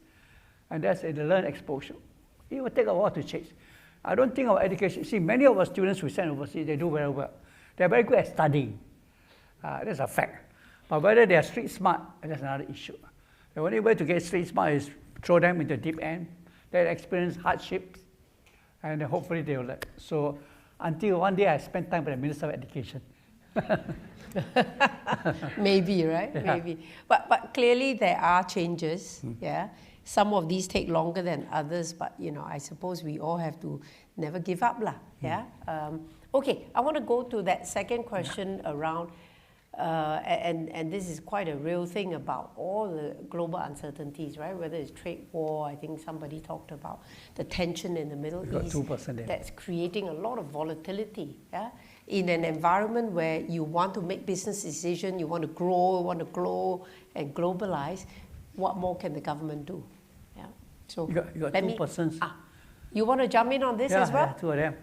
and that's the learn exposure. It will take a while to change. I don't think our education, see, many of our students we send overseas, they do very well. They're very good at studying. That's a fact. But whether they are street smart, that's another issue. The only way to get street smart is throw them into the deep end, they experience hardships, and then hopefully they will learn. So until one day I spent time with the Minister of Education. Maybe, right? Yeah. Maybe. But clearly there are changes, yeah. Some of these take longer than others, but I suppose we all have to never give up, yeah. Okay, I want to go to that second question around, and this is quite a real thing about all the global uncertainties, right? Whether it's trade war, I think somebody talked about the tension in the Middle East. 2% there. That's creating a lot of volatility, yeah? In an environment where you want to make business decisions, you want to grow and globalize, what more can the government do? Yeah. So you got 2%. You want to jump in on this as well? Yeah, two of them.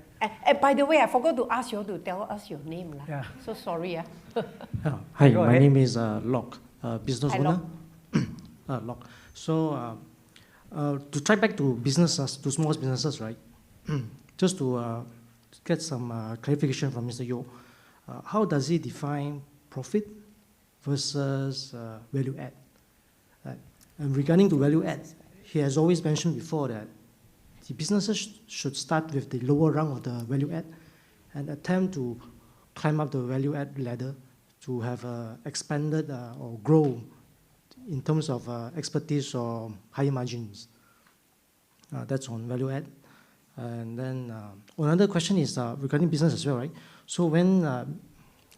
And by the way, I forgot to ask you to tell us your name. Yeah. So sorry. Hi, my name is Locke, business owner. Locke. So to try back to businesses, to small businesses, right? Just to get some clarification from Mr. Yeo, how does he define profit versus value add? And regarding to value add, he has always mentioned before that the businesses should start with the lower rung of the value add and attempt to climb up the value add ladder to have expanded or grow in terms of expertise or higher margins. That's on value add. And then another question is regarding business as well, right? So when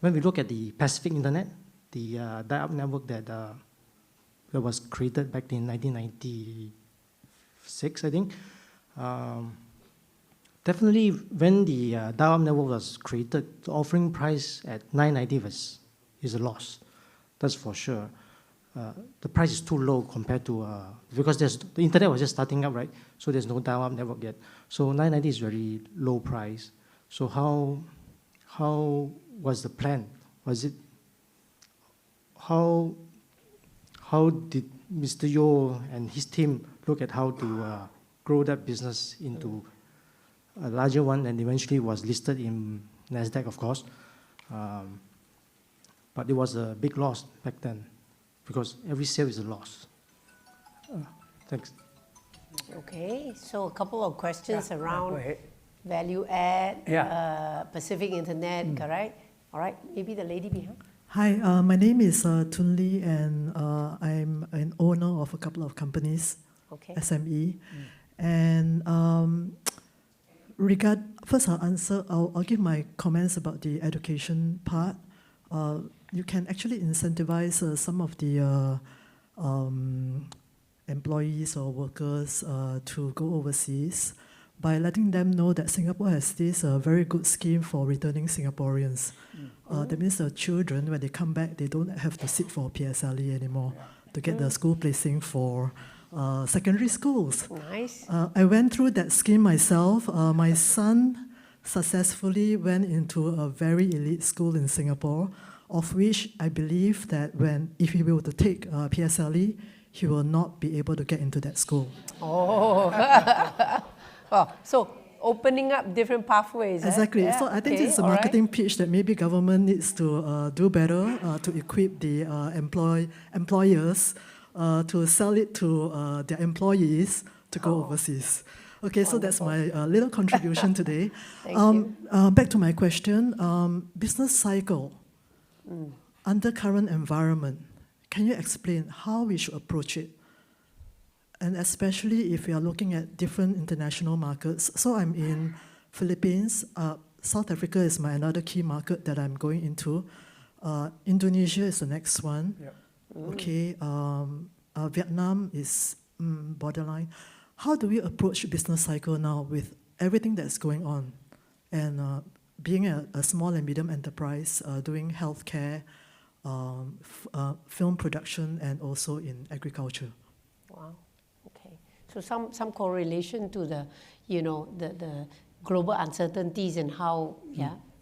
we look at the Pacific Internet, the dial-up network that was created back in 1996, I think. Definitely, when the dial-up network was created, the offering price at $9.90 is a loss. That's for sure. The price is too low compared to because the internet was just starting up, right? So there's no dial-up network yet. So $9.90 is very low price. So how was the plan? Was it how did Mr. Yeo and his team look at how to grow that business into a larger one, and eventually was listed in NASDAQ, of course. But it was a big loss back then, because every sale is a loss. Thanks. Okay, so a couple of questions Go around ahead. value add, Pacific Internet, correct? All right, maybe the lady behind. Hi, my name is Tun Lee, and I'm an owner of a couple of companies, Okay. SME. And first I'll give my comments about the education part. You can actually incentivize some of the employees or workers to go overseas by letting them know that Singapore has this very good scheme for returning Singaporeans. That means the children, when they come back, they don't have to sit for PSLE anymore to get the school placing for secondary schools. Nice. I went through that scheme myself. My son successfully went into a very elite school in Singapore, of which I believe that if he were to take PSLE, he will not be able to get into that school. Oh. Oh, so opening up different pathways. Exactly. Yeah, So I think okay, it's a all right. marketing pitch that maybe government needs to do better to equip the employers to sell it to their employees to go overseas. Okay, so that's my little contribution today. Thank Back to my question, business cycle. Under current environment, can you explain how we should approach it? And especially if we are looking at different international markets. So I'm in Philippines. South Africa is another key market that I'm going into. Indonesia is the next one. Yep. Okay. Vietnam is borderline. How do we approach business cycle now with everything that's going on? And being a small and medium enterprise, doing healthcare, film production, and also in agriculture. Wow. Okay. So some correlation to the, the global uncertainties and how,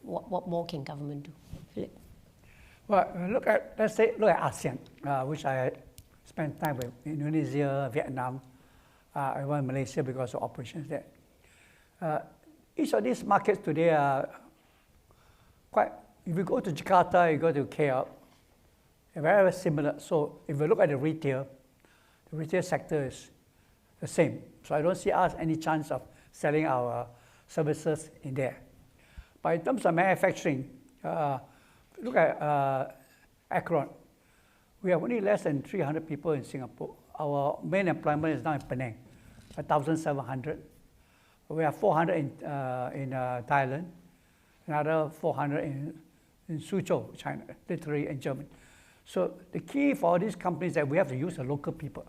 what more can government do? Philip? Well, look at ASEAN, which I spent time with Indonesia, Vietnam, I went to Malaysia because of operations there. Each of these markets today are quite, if you go to Jakarta, you go to KL, they're very, very similar. So if you look at the retail sector is the same. So I don't see us any chance of selling our services in there. But in terms of manufacturing, look at Akron. We have only less than 300 people in Singapore. Our main employment is now in Penang, 1,700. We have 400 in Thailand, another 400 in Suzhou, China, literally in Germany. So the key for these companies is that we have to use the local people.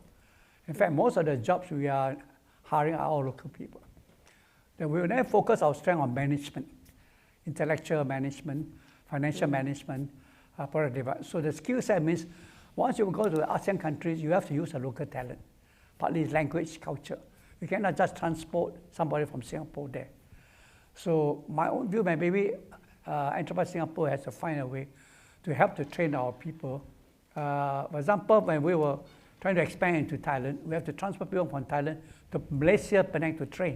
In fact, most of the jobs we are hiring are all local people. Then we will then focus our strength on management, intellectual management, financial management, product development. So the skill set means once you go to the ASEAN countries, you have to use a local talent, partly language, culture. You cannot just transport somebody from Singapore there. So my own view, maybe Enterprise Singapore has to find a way to help to train our people. For example, when we were trying to expand into Thailand, we have to transport people from Thailand to Malaysia, Penang to train.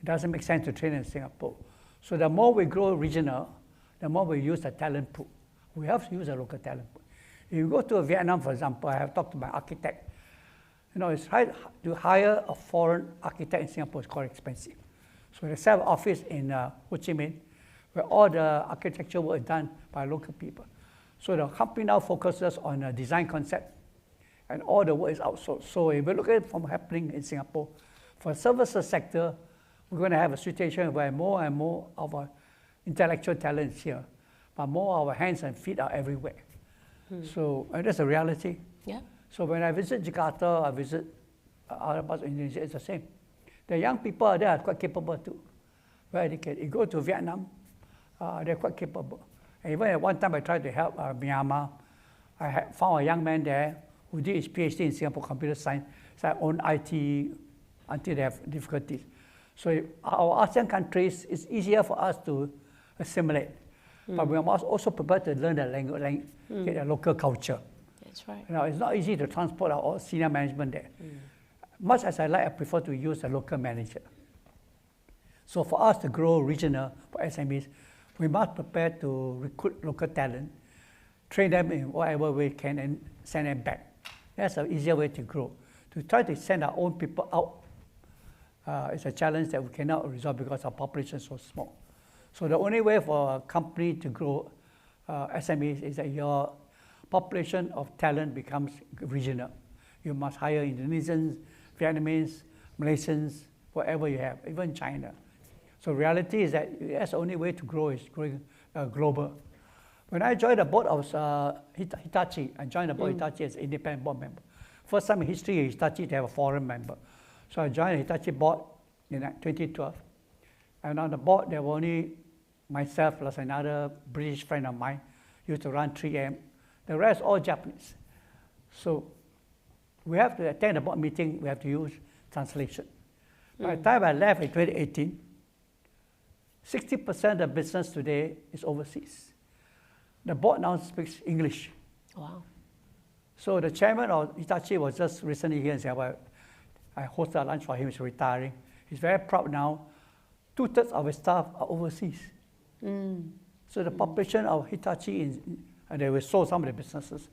It doesn't make sense to train in Singapore. So the more we grow regional, the more we use the talent pool. We have to use a local talent pool. If you go to Vietnam, for example, I have talked to my architect. It's hard to hire a foreign architect in Singapore is quite expensive. So they set an office in Ho Chi Minh, where all the architecture work is done by local people. So the company now focuses on a design concept, and all the work is outsourced. So if we look at it from happening in Singapore, for the services sector, we're going to have a situation where more and more of our intellectual talent is here, but more of our hands and feet are everywhere. So that's a reality. Yeah. So when I visit Jakarta, I visit other parts of Indonesia, it's the same. The young people there are quite capable too, very educated. You go to Vietnam, they're quite capable. And even at one time I tried to help Myanmar. I found a young man there who did his PhD in Singapore computer science, so I own IT until they have difficulties. So our ASEAN countries, it's easier for us to assimilate. But we must also prepare to learn the language, get the local culture. That's right. It's not easy to transport our senior management there. Much as I prefer to use a local manager. So for us to grow regional for SMEs, we must prepare to recruit local talent, train them in whatever way we can, and send them back. That's an easier way to grow. To try to send our own people out is a challenge that we cannot resolve because our population is so small. So the only way for a company to grow SMEs is that your population of talent becomes regional. You must hire Indonesians, Vietnamese, Malaysians, whatever you have, even China. So reality is that that's the only way to grow is growing global. When I joined the board of Hitachi, I joined the board of Hitachi as an independent board member. First time in history of Hitachi to have a foreign member. So I joined the Hitachi board in 2012. And on the board, there were only myself plus another British friend of mine used to run 3M. The rest all Japanese. So we have to attend the board meeting, we have to use translation. By the time I left in 2018, 60% of the business today is overseas. The board now speaks English. Wow. So the chairman of Hitachi was just recently here in Singapore. I hosted a lunch for him, he's retiring. He's very proud now. 2/3 of his staff are overseas. So the population of Hitachi, and they will sold some of the businesses.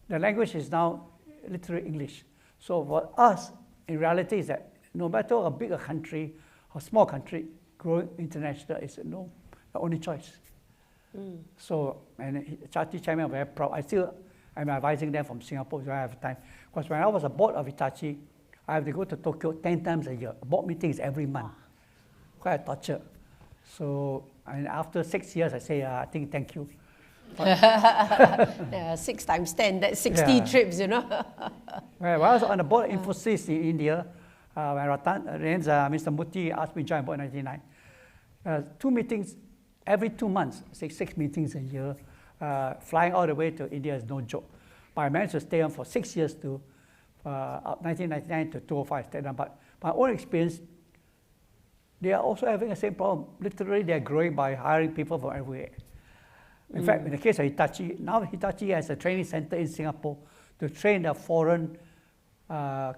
The language is now literally English. So for us, in reality, is that no matter how big a country or small country, growing international is the only choice. So, and Hitachi chairman, I'm very proud. I'm advising them from Singapore, so I have time. Because when I was a board of Hitachi, I have to go to Tokyo 10 times a year. A board meeting is every month. Quite a torture. So, and after 6 years, I say, I think thank you. 6 times 10, that's 60 trips, you know. When I was on the board of Infosys in India, when Mr. Muti asked me to join board in 1999, 2 meetings every 2 months, 6 meetings a year. Flying all the way to India is no joke. But I managed to stay on for 6 years to 1999 to 2005. Stayed on. But my own experience, they are also having the same problem. Literally, they are growing by hiring people from everywhere. In fact, in the case of Hitachi, now Hitachi has a training center in Singapore to train the foreign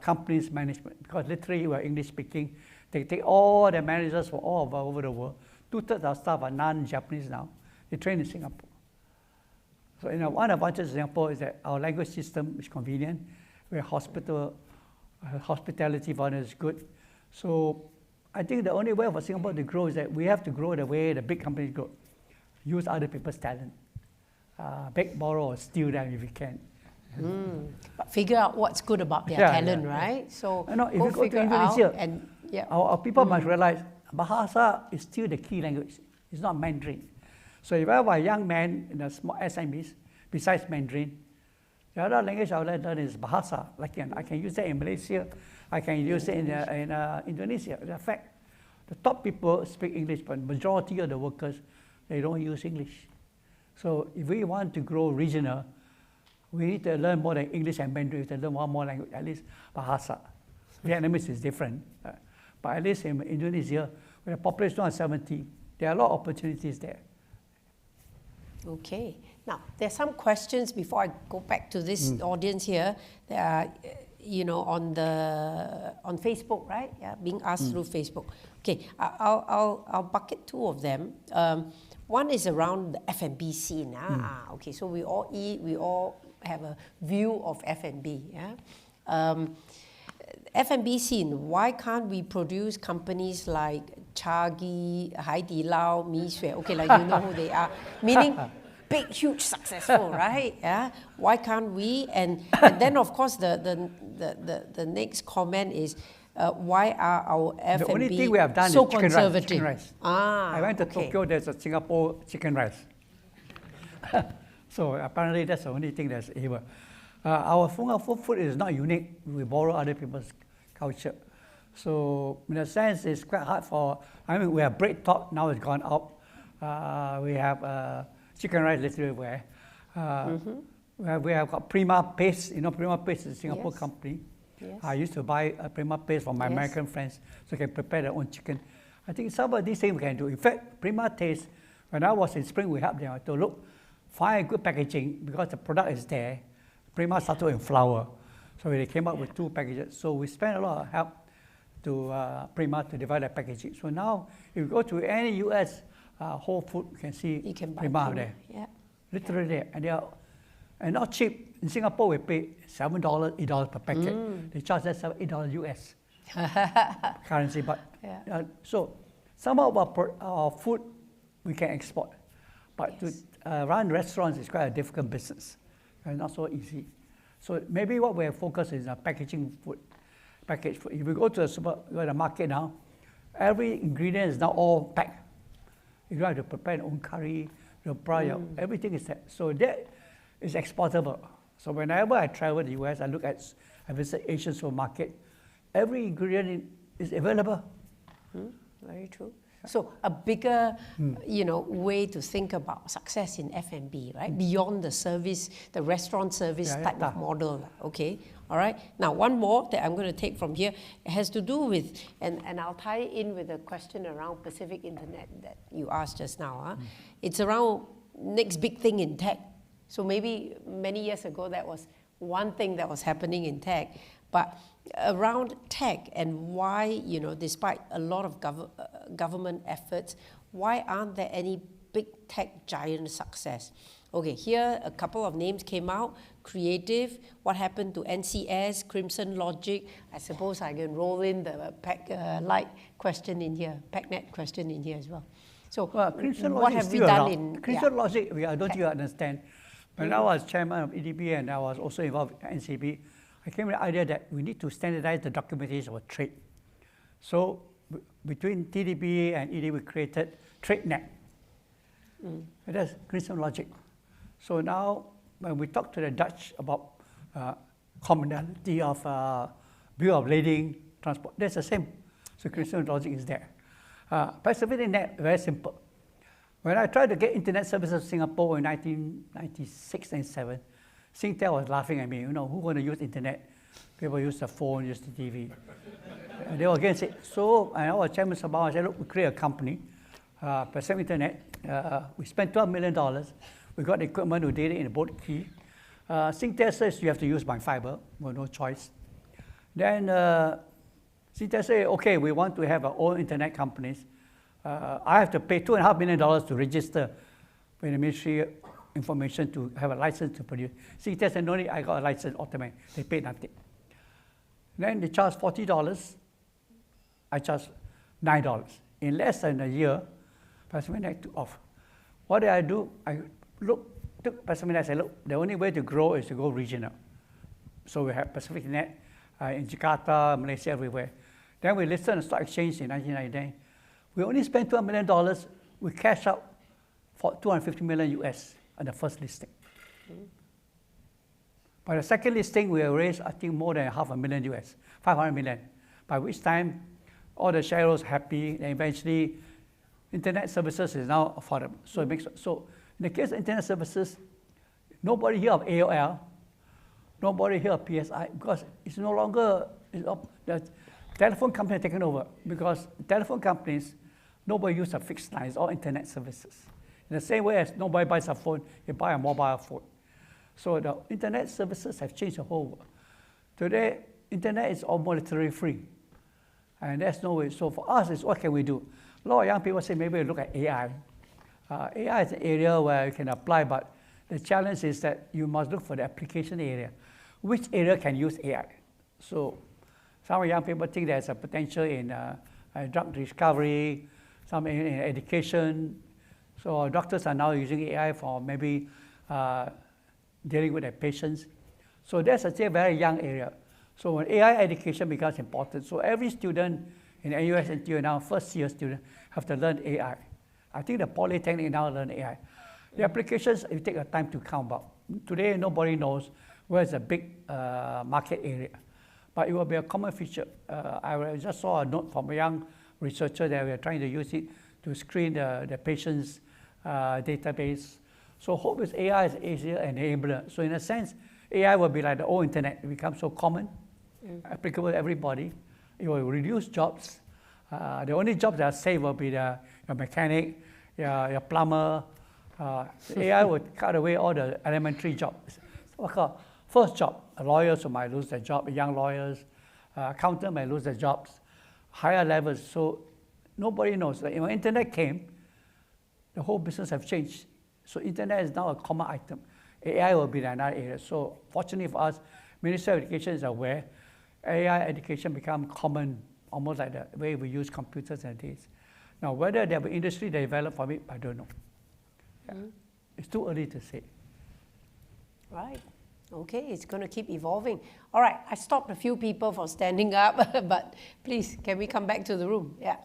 companies' management. Because literally, we are English speaking. They take all the managers from all over the world. 2/3 of staff are non-Japanese now. They train in Singapore. So one advantage of Singapore is that our language system is convenient. Where hospitality for us is good. So I think the only way for Singapore to grow is that we have to grow the way the big companies grow. Use other people's talent. Beg, borrow, or steal them if we can. But figure out what's good about their talent, right? So if you go to Indonesia, our people must realize Bahasa is still the key language. It's not Mandarin. So if I have a young man in a small SMEs, besides Mandarin, the other language I would learn is Bahasa. Like I can use that in Malaysia, I can use it in Indonesia. In fact, the top people speak English, but majority of the workers, they don't use English. So if we want to grow regional, we need to learn more than English and Mandarin. We need to learn one more language, at least Bahasa. Vietnamese is different. But at least in Indonesia, with a population of 70, there are a lot of opportunities there. Okay. Now, there's some questions before I go back to this audience here. There are, on Facebook, right? Yeah, being asked through Facebook. Okay, I'll bucket 2 of them. One is around the F&B scene. Okay, so we all eat, we all have a view of F&B. Yeah? F&B scene, why can't we produce companies like Chagi, Hai Di Lao, Mi Shui? Okay, like you know who they are. Meaning big, huge, successful, right? Yeah. Why can't we? And then of course the next comment is why are our F&B the only thing we have done so is chicken conservative? Rice. I went to Tokyo. There's a Singapore chicken rice. So apparently that's the only thing that's able. Our food is not unique. We borrow other people's culture. So in a sense, it's quite hard for, we have bread talk, now it's gone up. We have chicken rice literally everywhere. We have got Prima Paste. Prima Paste is a Singapore company. Yes. I used to buy a Prima Paste from my American friends so they can prepare their own chicken. I think some of these things we can do. In fact, Prima Taste, when I was in Spring, we helped them to find good packaging because the product is there. Prima started in flour. So they came up with 2 packages. So we spent a lot of help to Prima to develop their packaging. So now, if you go to any US Whole Food, you can see You can buy Prima Prima, there. yeah. Literally there. And they are not cheap. In Singapore, we pay $7, $8 per packet. They charge us $8 US currency. But so some of our food we can export. But to run restaurants is quite a difficult business. It's not so easy. So maybe what we have focused is packaging food. Packaged food. If you go to the market now, every ingredient is now all packed. You don't have to prepare your own curry, everything is there. So that is exportable. So whenever I travel to the US, I visit Asian supermarket, every ingredient is available. Very true. So a bigger, way to think about success in F&B, right? Beyond the service, the restaurant service type of model. Okay, all right. Now one more that I'm going to take from here has to do with, and I'll tie it in with a question around Pacific Internet that you asked just now. It's around next big thing in tech. So maybe many years ago that was one thing that was happening in tech, but around tech and why, despite a lot of government efforts, why aren't there any big tech giant success? Okay, here a couple of names came out. Creative, what happened to NCS, Crimson Logic? I suppose I can roll in the PAC-like question in here, PACnet question in here as well. So Crimson what Logic have we done in Crimson Logic? I don't think you understand. When I was chairman of EDB and I was also involved in NCB, I came with the idea that we need to standardize the documentation of trade. So between TDB and EDB, we created TradeNet. That's Crimson Logic. So now, when we talk to the Dutch about commonality of bill of lading, transport, that's the same. So Crimson Logic is there. Pacific Net, very simple. When I tried to get internet services in Singapore in 1996 and 7, Singtel was laughing at me. Who want to use internet? People use the phone, use the TV. They were against it. So I was Chairman Sabah. I said, look, we create a company, Pacific Internet. We spent $12 million. We got the equipment to did it in a boat key. Singtel says you have to use my fiber. Well, no choice. Then Singtel said, okay, we want to have our own internet companies. I have to pay $2.5 million to register with the Ministry Information to have a license to produce. Singtel said, no need, I got a license automatic. They paid nothing. Then they charged $40. I charged $9. In less than a year, Pacific Net took off. What did I do? I took Pacific Net and said, look, the only way to grow is to go regional. So we have Pacific Net in Jakarta, Malaysia, everywhere. Then we listed on the stock exchange in 1999. We only spent $12 million. We cashed out for $250 million US on the first listing. By the second listing, we raised, I think, more than $500,000 US, $500 million. By which time, all the shareholders happy, and eventually, internet services is now affordable. So it makes in the case of internet services, nobody hear of AOL, nobody hear of PSI because it's no longer the telephone company taken over because telephone companies nobody uses a fixed line, it's all internet services. In the same way as nobody buys a phone, you buy a mobile phone. So the internet services have changed the whole world. Today, internet is almost literally free. And there's no way. So for us, it's what can we do? A lot of young people say maybe look at AI. AI is an area where you can apply, but the challenge is that you must look for the application area. Which area can use AI? So some young people think there's a potential in drug discovery, some in education. So doctors are now using AI for maybe dealing with their patients. So that's a very young area. So when AI education becomes important, so every student in NUS and TU now, first year student, have to learn AI. I think the Polytechnic now learn AI. The applications, it take a time to come about. Today, nobody knows where is the big market area. But it will be a common feature. I just saw a note from a young researcher that we are trying to use it to screen the patient's database. So hope is AI is easier and enabler. So in a sense, AI will be like the old internet. It becomes so common, applicable to everybody. It will reduce jobs. The only jobs that are safe will be your mechanic, your plumber. AI will cut away all the elementary jobs. First job, lawyers might lose their job, young lawyers, accountants might lose their jobs. higher levels. So nobody knows. Like, when internet came, the whole business have changed. So internet is now a common item. AI will be another area. So fortunately for us, Ministry of Education is aware. AI education become common, almost like the way we use computers nowadays. Now, whether there will be industry that develop from it, I don't know. Yeah. It's too early to say. Right. Okay, it's going to keep evolving. All right, I stopped a few people from standing up, but please, can we come back to the room? Yeah.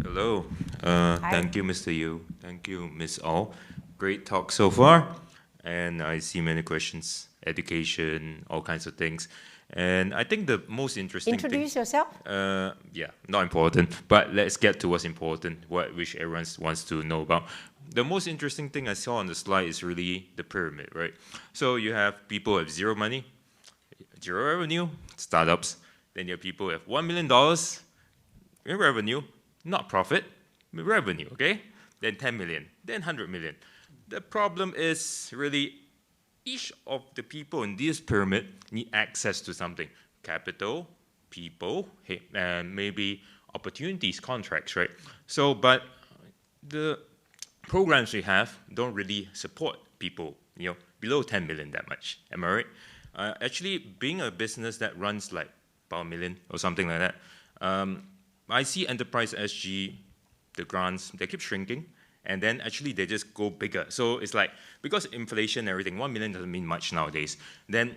Hello. Thank you, Mr. Yeo. Thank you, Ms. All. Great talk so far. And I see many questions, education, all kinds of things. And I think the most interesting Introduce yourself. Yeah, not important. But let's get to what's important, which everyone wants to know about. The most interesting thing I saw on the slide is really the pyramid, right? So you have people with zero money, zero revenue, startups. Then you have people with $1 million in revenue, not profit, revenue, okay? Then 10 million, then 100 million. The problem is really each of the people in this pyramid need access to something. Capital, people, and maybe opportunities, contracts, right? So, but the programs we have don't really support people, below 10 million that much. Am I right? Actually, being a business that runs like about $1 million or something like that, I see Enterprise SG, the grants, they keep shrinking, and then actually they just go bigger. So it's like, because inflation and everything, 1 million doesn't mean much nowadays. Then,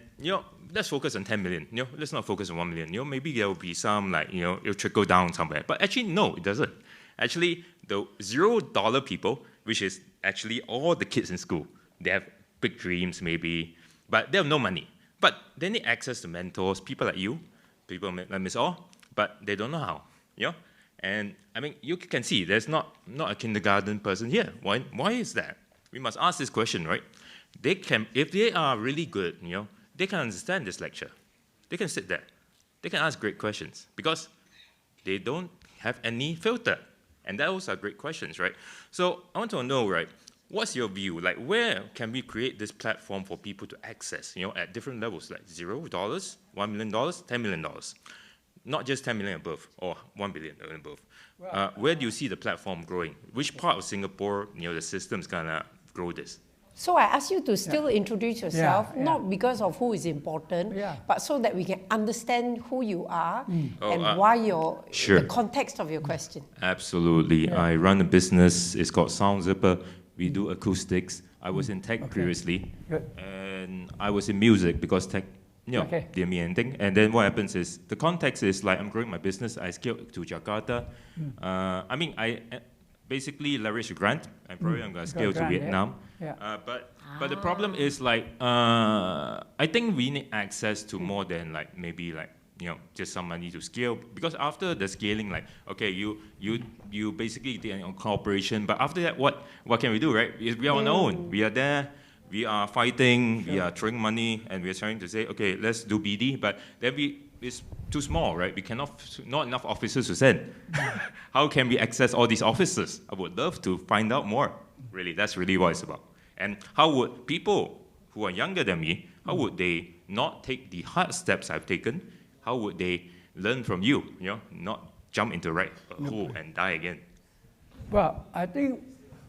let's focus on 10 million. Let's not focus on 1 million. Maybe there will be some like, it'll trickle down somewhere. But actually, no, it doesn't. Actually, the $0 people, which is actually all the kids in school, they have big dreams maybe, but they have no money. But they need access to mentors, people like you, people like Ms. All, but they don't know how. And I mean, you can see there's not a kindergarten person here. Why is that? We must ask this question, right? They can, if they are really good, they can understand this lecture. They can sit there. They can ask great questions because they don't have any filter. And those are great questions, right? So I want to know, right, what's your view? Like, where can we create this platform for people to access, at different levels, like $0, $1 million, $10 million? Not just 10 million above or 1 billion and above. Where do you see the platform growing? Which part of Singapore, the system is going to grow this? So I ask you to still introduce yourself, not because of who is important, but so that we can understand who you are and why you're, the context of your question. Absolutely. Yeah. I run a business. It's called Sound Zipper. We do acoustics. I was in tech previously. And I was in music because tech, didn't mean anything. And then what happens is, the context is like, I'm growing my business. I scaled to Jakarta. I mean, I basically leverage a grant. I'm going to scale to Vietnam. But the problem is like, I think we need access to more than like, maybe like, just some money to scale. Because after the scaling, like, okay, you basically did a cooperation, but after that, what can we do, right? We are on our own. We are there. We are fighting, we are throwing money, and we are trying to say, okay, let's do BD, but then it's too small, right? We cannot, not enough officers to send. How can we access all these officers? I would love to find out more, really. That's really what it's about. And how would people who are younger than me, how would they not take the hard steps I've taken? How would they learn from you, not jump into a hole and die again? Well, I think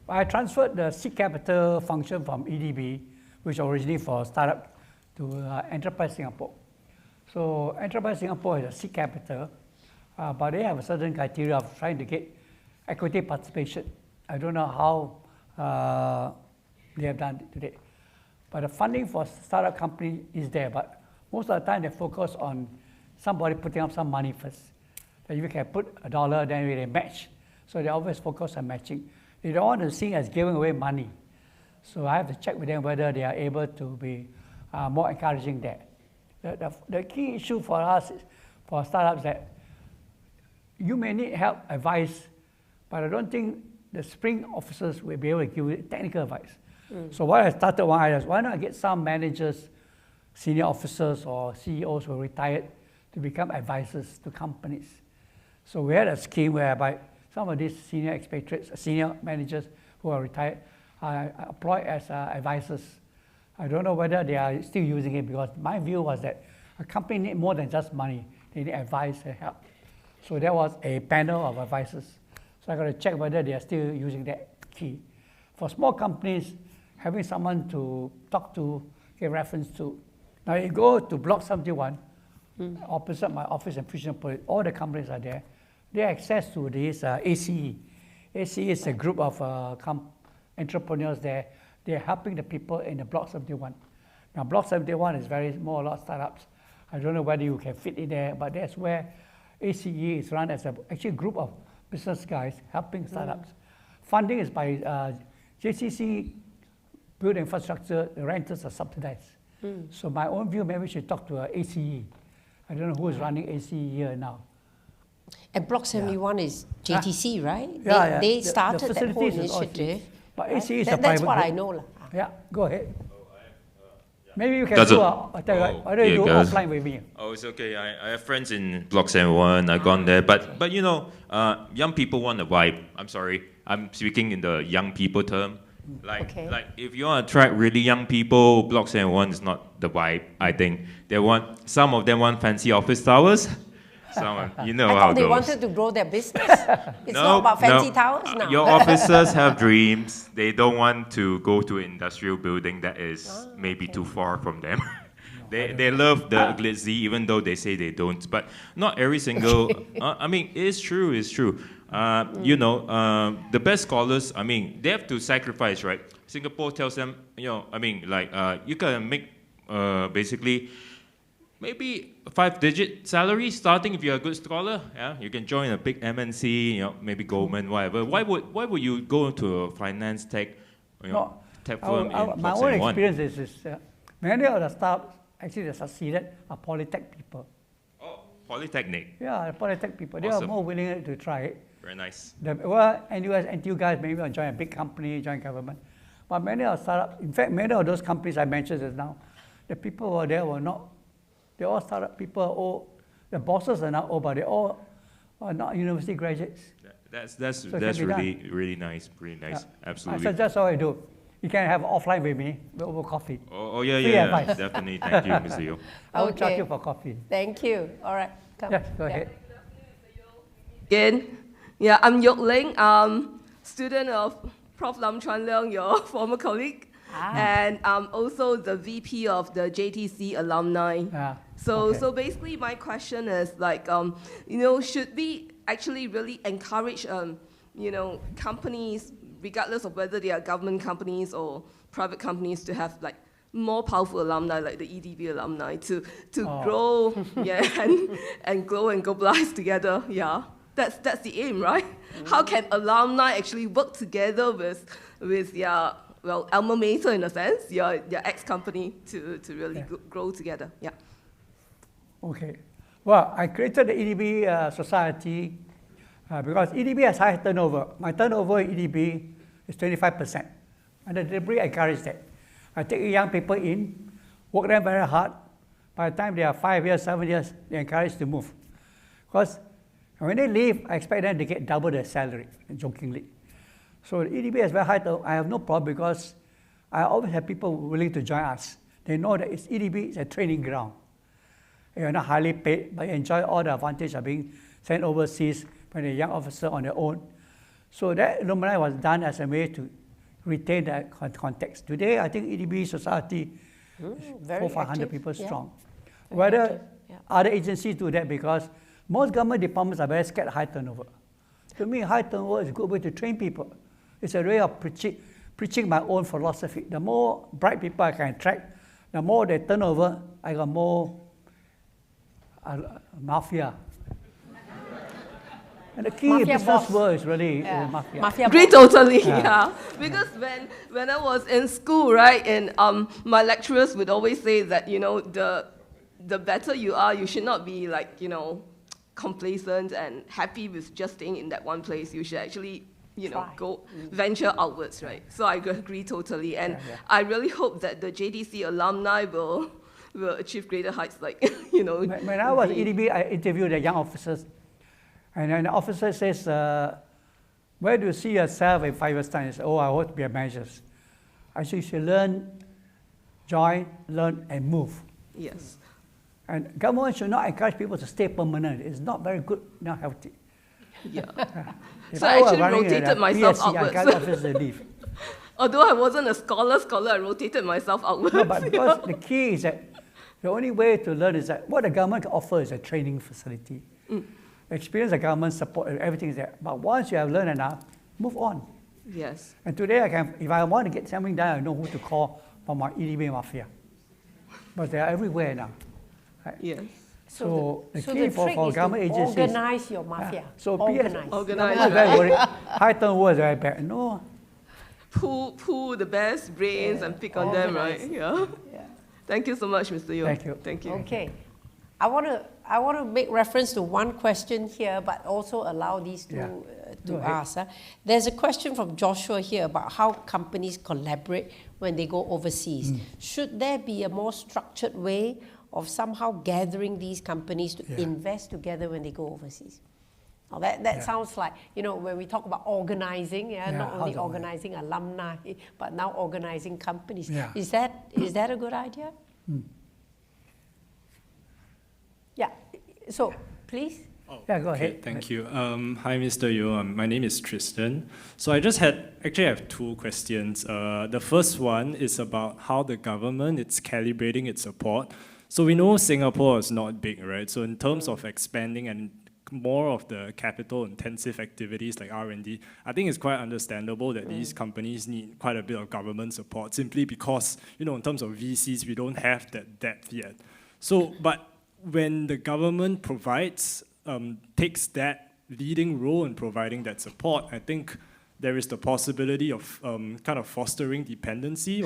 I transferred the seed capital function from EDB, which originally for startup, to Enterprise Singapore. So Enterprise Singapore is a seed capital, but they have a certain criteria of trying to get equity participation. I don't know how they have done it today. But the funding for startup company is there, but most of the time they focus on somebody putting up some money first. So if you can put $1, then they match. So they always focus on matching. They don't want to see as giving away money. So I have to check with them whether they are able to be more encouraging there. The key issue for us, for startups, that you may need help, advice, but I don't think the spring officers will be able to give you technical advice. So what I started one idea is, why not get some managers, senior officers or CEOs who are retired to become advisors to companies. So we had a scheme whereby some of these senior expatriates, senior managers who are retired, are employed as advisors. I don't know whether they are still using it, because my view was that a company needs more than just money. They need advice and help. So there was a panel of advisors. So I got to check whether they are still using that key. For small companies, having someone to talk to, get reference to. Now you go to Block 71, opposite my office in Fusionopolis, all the companies are there. They have access to this ACE. ACE is a group of entrepreneurs there. They're helping the people in the Block 71. Now Block 71 is very small, a lot of startups. I don't know whether you can fit in there, but that's where ACE is run as actually a group of business guys helping startups. Funding is by JCC, build infrastructure, the renters are subsidized. So my own view, maybe we should talk to ACE. I don't know who is running ACE here now. And Block 71 is JTC, right? Yeah, they started the that whole facilities is all initiative. But right? ACE is a That's private what group. I know. Lah. Yeah, go ahead. Maybe you can Does do it- why don't you yeah, do guys. offline with me? Oh, it's okay. I have friends in Block 71. I've gone there. But you know, young people want a vibe. I'm sorry. I'm speaking in the young people term. Like if you want to attract really young people, Block 71 is not the vibe, I think. Some of them want fancy office towers. You know I how thought it they goes. wanted to grow their business. It's not about fancy towers now. Your officers have dreams. They don't want to go to an industrial building that is maybe too far from them. They love the glitzy, even though they say they don't. But not every single. I mean, it's true. It's true. You know, the best scholars. I mean, they have to sacrifice, right? Singapore tells them, you know, I mean, like you can make basically maybe a 5-digit salary starting if you're a good scholar. Yeah, you can join a big MNC, you know, maybe Goldman, whatever. Why would you go to a finance tech, tech firm in My Block own 71? experience is many of the staff actually that succeeded are Polytech people. Oh, Polytechnic. Yeah, Polytech people. They are Awesome. more willing to try it. Very nice. NUS, NTU guys maybe will join a big company, join government. But many of startups, in fact, many of those companies I mentioned just now, the people who were there were not, they all startup people, all, the bosses are not old, but they all are not university graduates. That's So it can be done. really nice. Really nice. I Absolutely. said, that's all I do. You can have offline with me over coffee. Oh yeah, Free yeah, advice. definitely. Thank you, Mr. Yeo. I will charge Okay. you for coffee. Thank you. All right. Come. Yes, go ahead. Again, yeah, I'm Yok Ling, student of Prof. Lam Chuan Leong, your former colleague, and I'm also the VP of the JTC alumni. So basically, my question is like, you know, should we actually really encourage, you know, companies, regardless of whether they are government companies or private companies, to have like more powerful alumni like the EDB alumni to grow, yeah, and grow and globalize together, yeah. That's the aim, right? How can alumni actually work together with your, well, alma mater in a sense, your ex-company to really grow together, yeah. Okay. Well, I created the EDB society because EDB has high turnover. My turnover in EDB is 25%. And I deliberately encourage that. I take young people in, work them very hard. By the time they are 5 years, 7 years, they encourage to move. Because when they leave, I expect them to get double their salary, jokingly. So the EDB is very high turnover. I have no problem because I always have people willing to join us. They know that EDB is a training ground. You're not highly paid, but you enjoy all the advantage of being sent overseas when a young officer on their own. So that alumni was done as a way to retain that context. Today, I think EDB society is 400-500 people strong. Whether other agencies do that, because most government departments are very scared of high turnover. To me, high turnover is a good way to train people. It's a way of preaching my own philosophy. The more bright people I can attract, the more they turn over, I got more mafia. And the key in Mafia business boss. world is really mafia. Agree totally, yeah. Because when I was in school, right, and my lecturers would always say that, you know, the better you are, you should not be like, you know, complacent and happy with just staying in that one place. You should actually, you know, go venture outwards, right? So I agree totally, and I really hope that the JDC alumni will achieve greater heights, like, you know. When I was EDB, I interviewed the young officers, and then the officer says, where do you see yourself in 5 years' time? He said, oh, I want to be a manager. I said, you should learn, join, learn, and move. Yes. And government should not encourage people to stay permanent. It's not very good, not healthy. Yeah. If So I were actually running rotated a myself PSC, I outwards. encourage officers to leave. Although I wasn't a scholar, I rotated myself outwards. No, but because the key is that the only way to learn is that what the government can offer is a training facility. Experience the government support, everything is there. But once you have learned enough, move on. Yes. And today, if I want to get something done, I know who to call for my EDB mafia. But they are everywhere now. Right? Yes. So the so key the for trick is government to agencies. organize your mafia. So Organize. Organize, I'm very right? worried. High turnover is very bad. No. Pull the best brains and pick on them, right? Yeah. Thank you so much, Mr. Yeo. Thank you. Thank you. Okay. I want to make reference to one question here, but also allow these two to ask. There's a question from Joshua here about how companies collaborate when they go overseas. Should there be a more structured way of somehow gathering these companies to invest together when they go overseas? Now that sounds like, when we talk about organizing, not only organizing alumni, but now organizing companies. Yeah. Is that a good idea? Yeah, so please. Yeah, go ahead. Okay, thank you. Hi, Mr. Yeo. My name is Tristan. So I have two questions. The first one is about how the government is calibrating its support. So we know Singapore is not big, right? So in terms of expanding and more of the capital-intensive activities like R&D, I think it's quite understandable that these companies need quite a bit of government support simply because, in terms of VCs, we don't have that depth yet. So, but when the government takes that leading role in providing that support, I think there is the possibility of kind of fostering dependency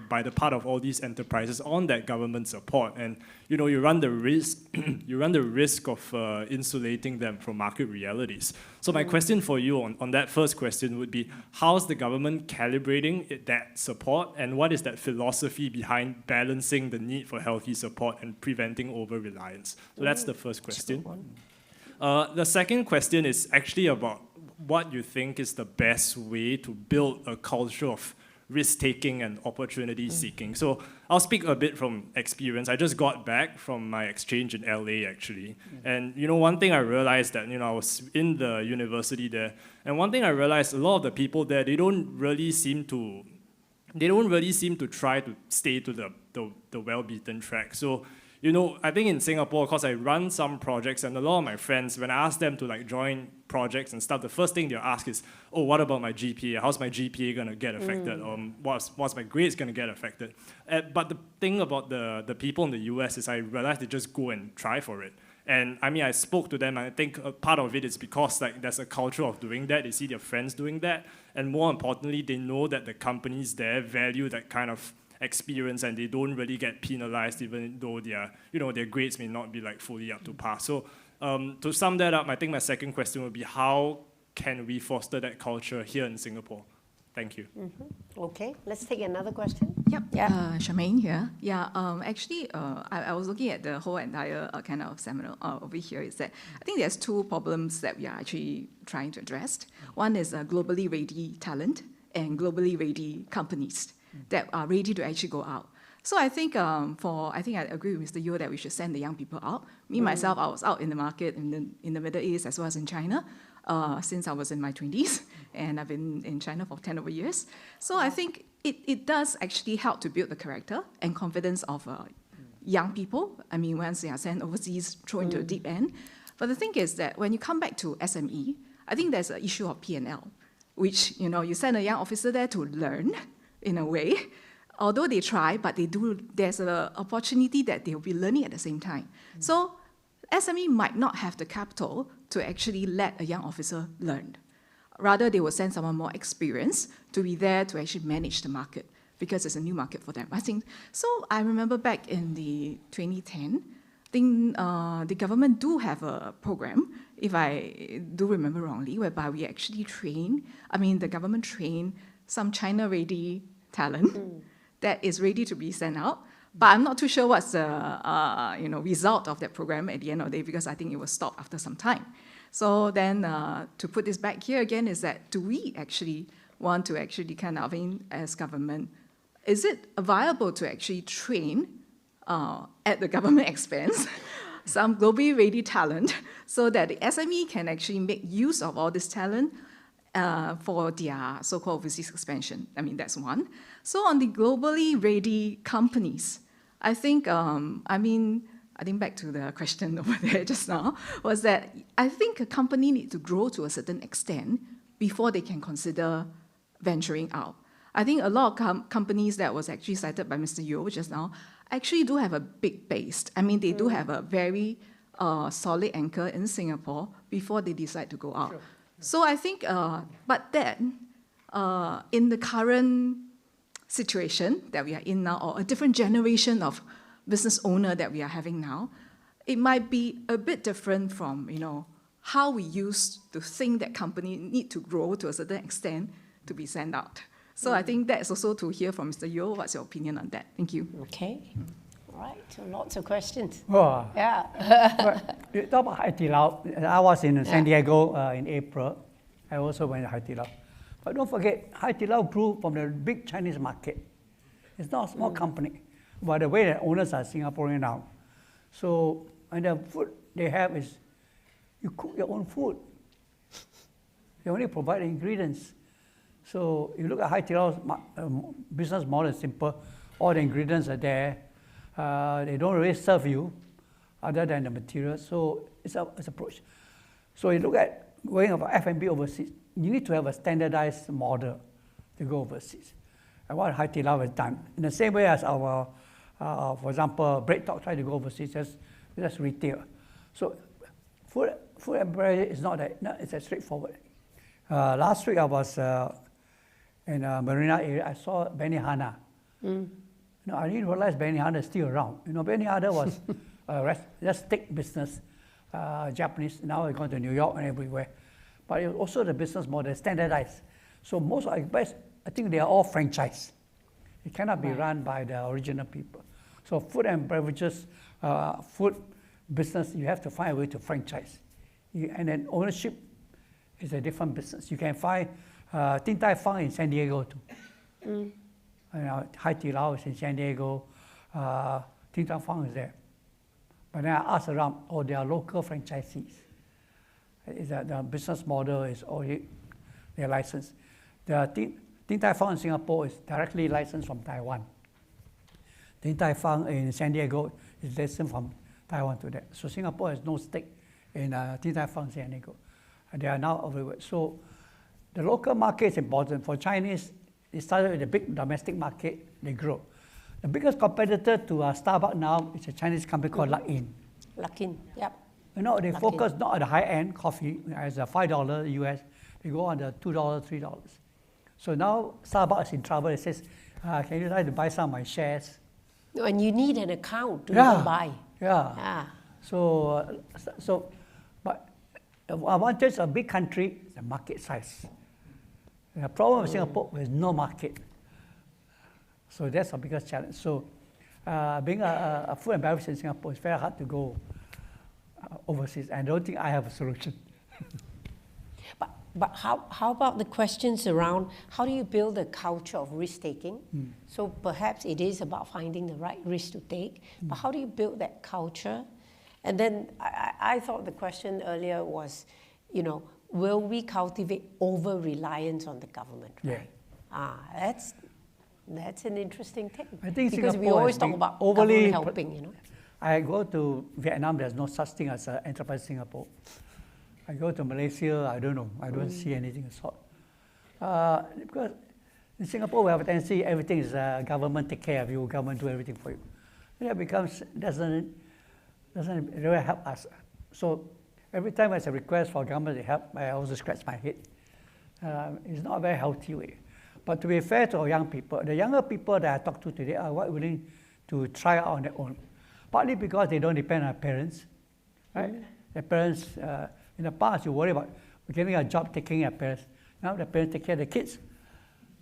by the part of all these enterprises on that government support, and you run the risk of insulating them from market realities. So my question for you on that first question would be: how's the government calibrating that support, and what is that philosophy behind balancing the need for healthy support and preventing over-reliance? So that's the first question. The second question is actually about what you think is the best way to build a culture of risk-taking and opportunity-seeking. So I'll speak a bit from experience. I just got back from my exchange in LA, actually. And one thing I realized that, I was in the university there, and one thing I realized, a lot of the people there, they don't really seem to try to stay to the well-beaten track. So I think in Singapore, because I run some projects, and a lot of my friends, when I ask them to join projects and stuff, the first thing they'll ask is, oh, what about my GPA? How's my GPA going to get affected? What's my grades going to get affected? But the thing about the people in the US is I realized they just go and try for it. And I spoke to them, and I think a part of it is because there's a culture of doing that. They see their friends doing that. And more importantly, they know that the companies there value that kind of experience, and they don't really get penalized even though their grades may not be fully up to par. So to sum that up, I think my second question would be: how can we foster that culture here in Singapore? Thank you. Okay, let's take another question. Yep. Charmaine here. I was looking at the whole entire kind of seminar over here. Is that I think there's two problems that we are actually trying to address. One is globally ready talent and globally ready companies that are ready to actually go out. So I think I agree with Mr. Yeo that we should send the young people out. Myself, I was out in the market in the Middle East as well as in China since I was in my 20s, and I've been in China for 10 over years. So I think it does actually help to build the character and confidence of young people. Once they are sent overseas, thrown into a deep end. But the thing is that when you come back to SME, I think there's an issue of P&L, which you send a young officer there to learn in a way. Although they try, but there's an opportunity that they'll be learning at the same time. So SME might not have the capital to actually let a young officer learn. Rather, they will send someone more experienced to be there to actually manage the market, because it's a new market for them. I think so. I remember back in the 2010, the government do have a program, if I do remember wrongly, whereby we actually the government trained some China-ready talent that is ready to be sent out. But I'm not too sure what's the result of that program at the end of the day, because I think it was stopped after some time. So then to put this back here again is that, do we actually want to actually as government, is it viable to actually train at the government expense, some globally ready talent, so that the SME can actually make use of all this talent for their so-called overseas expansion. I mean, that's one. So on the globally ready companies, I think, I think back to the question over there just now, was that I think a company needs to grow to a certain extent before they can consider venturing out. I think a lot of companies that was actually cited by Mr. Yeo just now actually do have a big base. I mean, they do have a very solid anchor in Singapore before they decide to go out. Sure. So I think, but then, in the current situation that we are in now, or a different generation of business owner that we are having now, it might be a bit different from, how we used to think that companies need to grow to a certain extent to be sent out. So I think that's also to hear from Mr. Yeo. What's your opinion on that? Thank you. Okay. All right. So lots of questions. Oh. Yeah. You talk about Hai Di Lao. I was in San Diego in April. I also went to Hai Di Lao. But don't forget, Hai Di Lao grew from the big Chinese market. It's not a small company. By the way, the owners are Singaporean now. So, and the food they have is, you cook your own food. They only provide the ingredients. So you look at Hai Di Lao's business model is simple. All the ingredients are there. They don't really serve you other than the material. So it's an approach. So you look at going of F&B overseas, you need to have a standardized model to go overseas. And what Hai Di Lao has done, in the same way as our, for example, Bread Talk tried to go overseas, just retail. So food and beverage is not that, it's that straightforward. Last week I was in Marina area, I saw Benihana. I didn't realize Benihana is still around. Benihana was just steak business, Japanese. Now it's gone to New York and everywhere. But it was also the business model standardized. So most of the, I think they are all franchise. It cannot be run by the original people. So food and beverages, food business, you have to find a way to franchise. And then ownership is a different business. You can find Din Tai Fung in San Diego too. Hai Di Lao is in San Diego. Din Tai Fung is there. But then I asked around, they are local franchisees. The business model is already they're licensed. The Din Tai Fung in Singapore is directly licensed from Taiwan. Din Tai Fung in San Diego is licensed from Taiwan to that. So Singapore has no stake in Din Tai Fung in San Diego. And they are now everywhere. So the local market is important. For Chinese, it started with the big domestic market, they grow. The biggest competitor to Starbucks now is a Chinese company called Luckin. Luckin, yep. They focus not on the high-end coffee, as a $5 US, they go on the $2, $3. So now Starbucks is in trouble. It says, can you try to buy some of my shares? And you need an account to even buy. Yeah. So, but the advantage of a big country is the market size. The problem with Singapore is no market. So that's the biggest challenge. So being a food and beverage in Singapore is very hard to go overseas. I don't think I have a solution. But how about the questions around how do you build a culture of risk-taking? So perhaps it is about finding the right risk to take, but how do you build that culture? And then I thought the question earlier was, will we cultivate over-reliance on the government? Right? Yeah. That's an interesting thing. I think because Singapore we always talk about overly helping, I go to Vietnam, there's no such thing as Enterprise Singapore. I go to Malaysia, I don't know. I don't see anything of sort. Because in Singapore, we have a tendency, everything is government take care of you, government do everything for you. And that doesn't really help us. So every time there's a request for government to help, I also scratch my head. It's not a very healthy way. But to be fair to our young people, the younger people that I talk to today are quite willing to try out on their own. Partly because they don't depend on their parents, right? Their parents, in the past, you worry about getting a job, taking care of parents. Now the parents take care of the kids.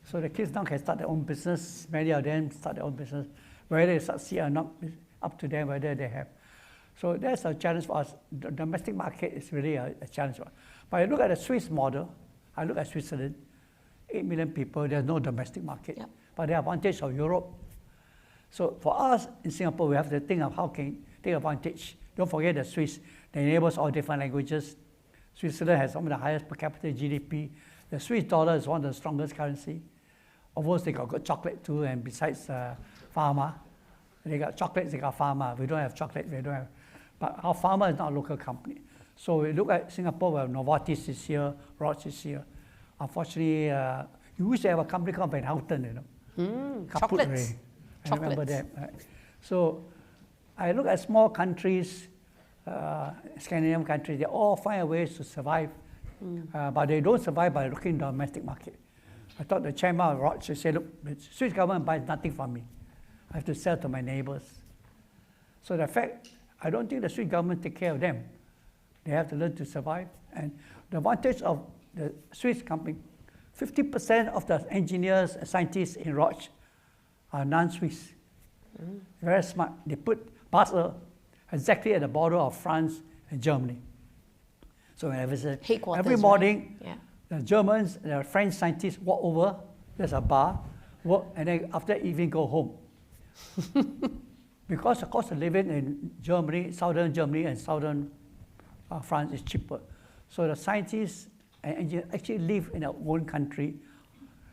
So the kids now can start their own business. Many of them start their own business. Whether they succeed or not, it's up to them whether they have. So that's a challenge for us. The domestic market is really a challenge for us. But I look at the Swiss model, I look at Switzerland, 8 million people, there's no domestic market. Yep. But the advantage of Europe, So for us in Singapore, we have to think of how can take advantage. Don't forget the Swiss, they enable all different languages. Switzerland has some of the highest per capita GDP. The Swiss dollar is one of the strongest currency. Of course, they got good chocolate too, and besides pharma, they got chocolate, they got pharma. We don't have chocolate, we don't have. But our pharma is not a local company. So we look at Singapore, where Novartis is here, Roche is here. Unfortunately, you wish they have a company called Van Houten, you know. Chocolates. I remember that. Right? So I look at small countries, Scandinavian countries, they all find ways to survive, but they don't survive by looking at the domestic market. I thought the chairman of Roche said, look, the Swiss government buys nothing from me. I have to sell to my neighbors. So the fact, I don't think the Swiss government take care of them. They have to learn to survive. And the advantage of the Swiss company, 50% of the engineers and scientists in Roche are non-Swiss. Very smart. They put Basel exactly at the border of France and Germany. So when I visit, every morning, the Germans, the French scientists walk over, there's a bar, work, and then after evening go home. Because the cost of living in Germany, southern Germany and southern France is cheaper. So the scientists and engineers actually live in their own country.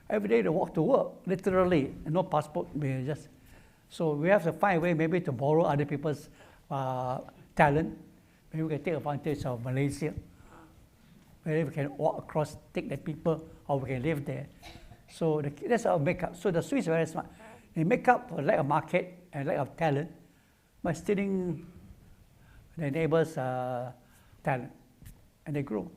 Every day they walk to work, literally, and no passport. So we have to find a way maybe to borrow other people's talent. Maybe we can take advantage of Malaysia. Maybe we can walk across, take the people, or we can live there. So that's our makeup. So the Swiss are very smart. They make up for lack of market and lack of talent by stealing their neighbors' talent, and they grow.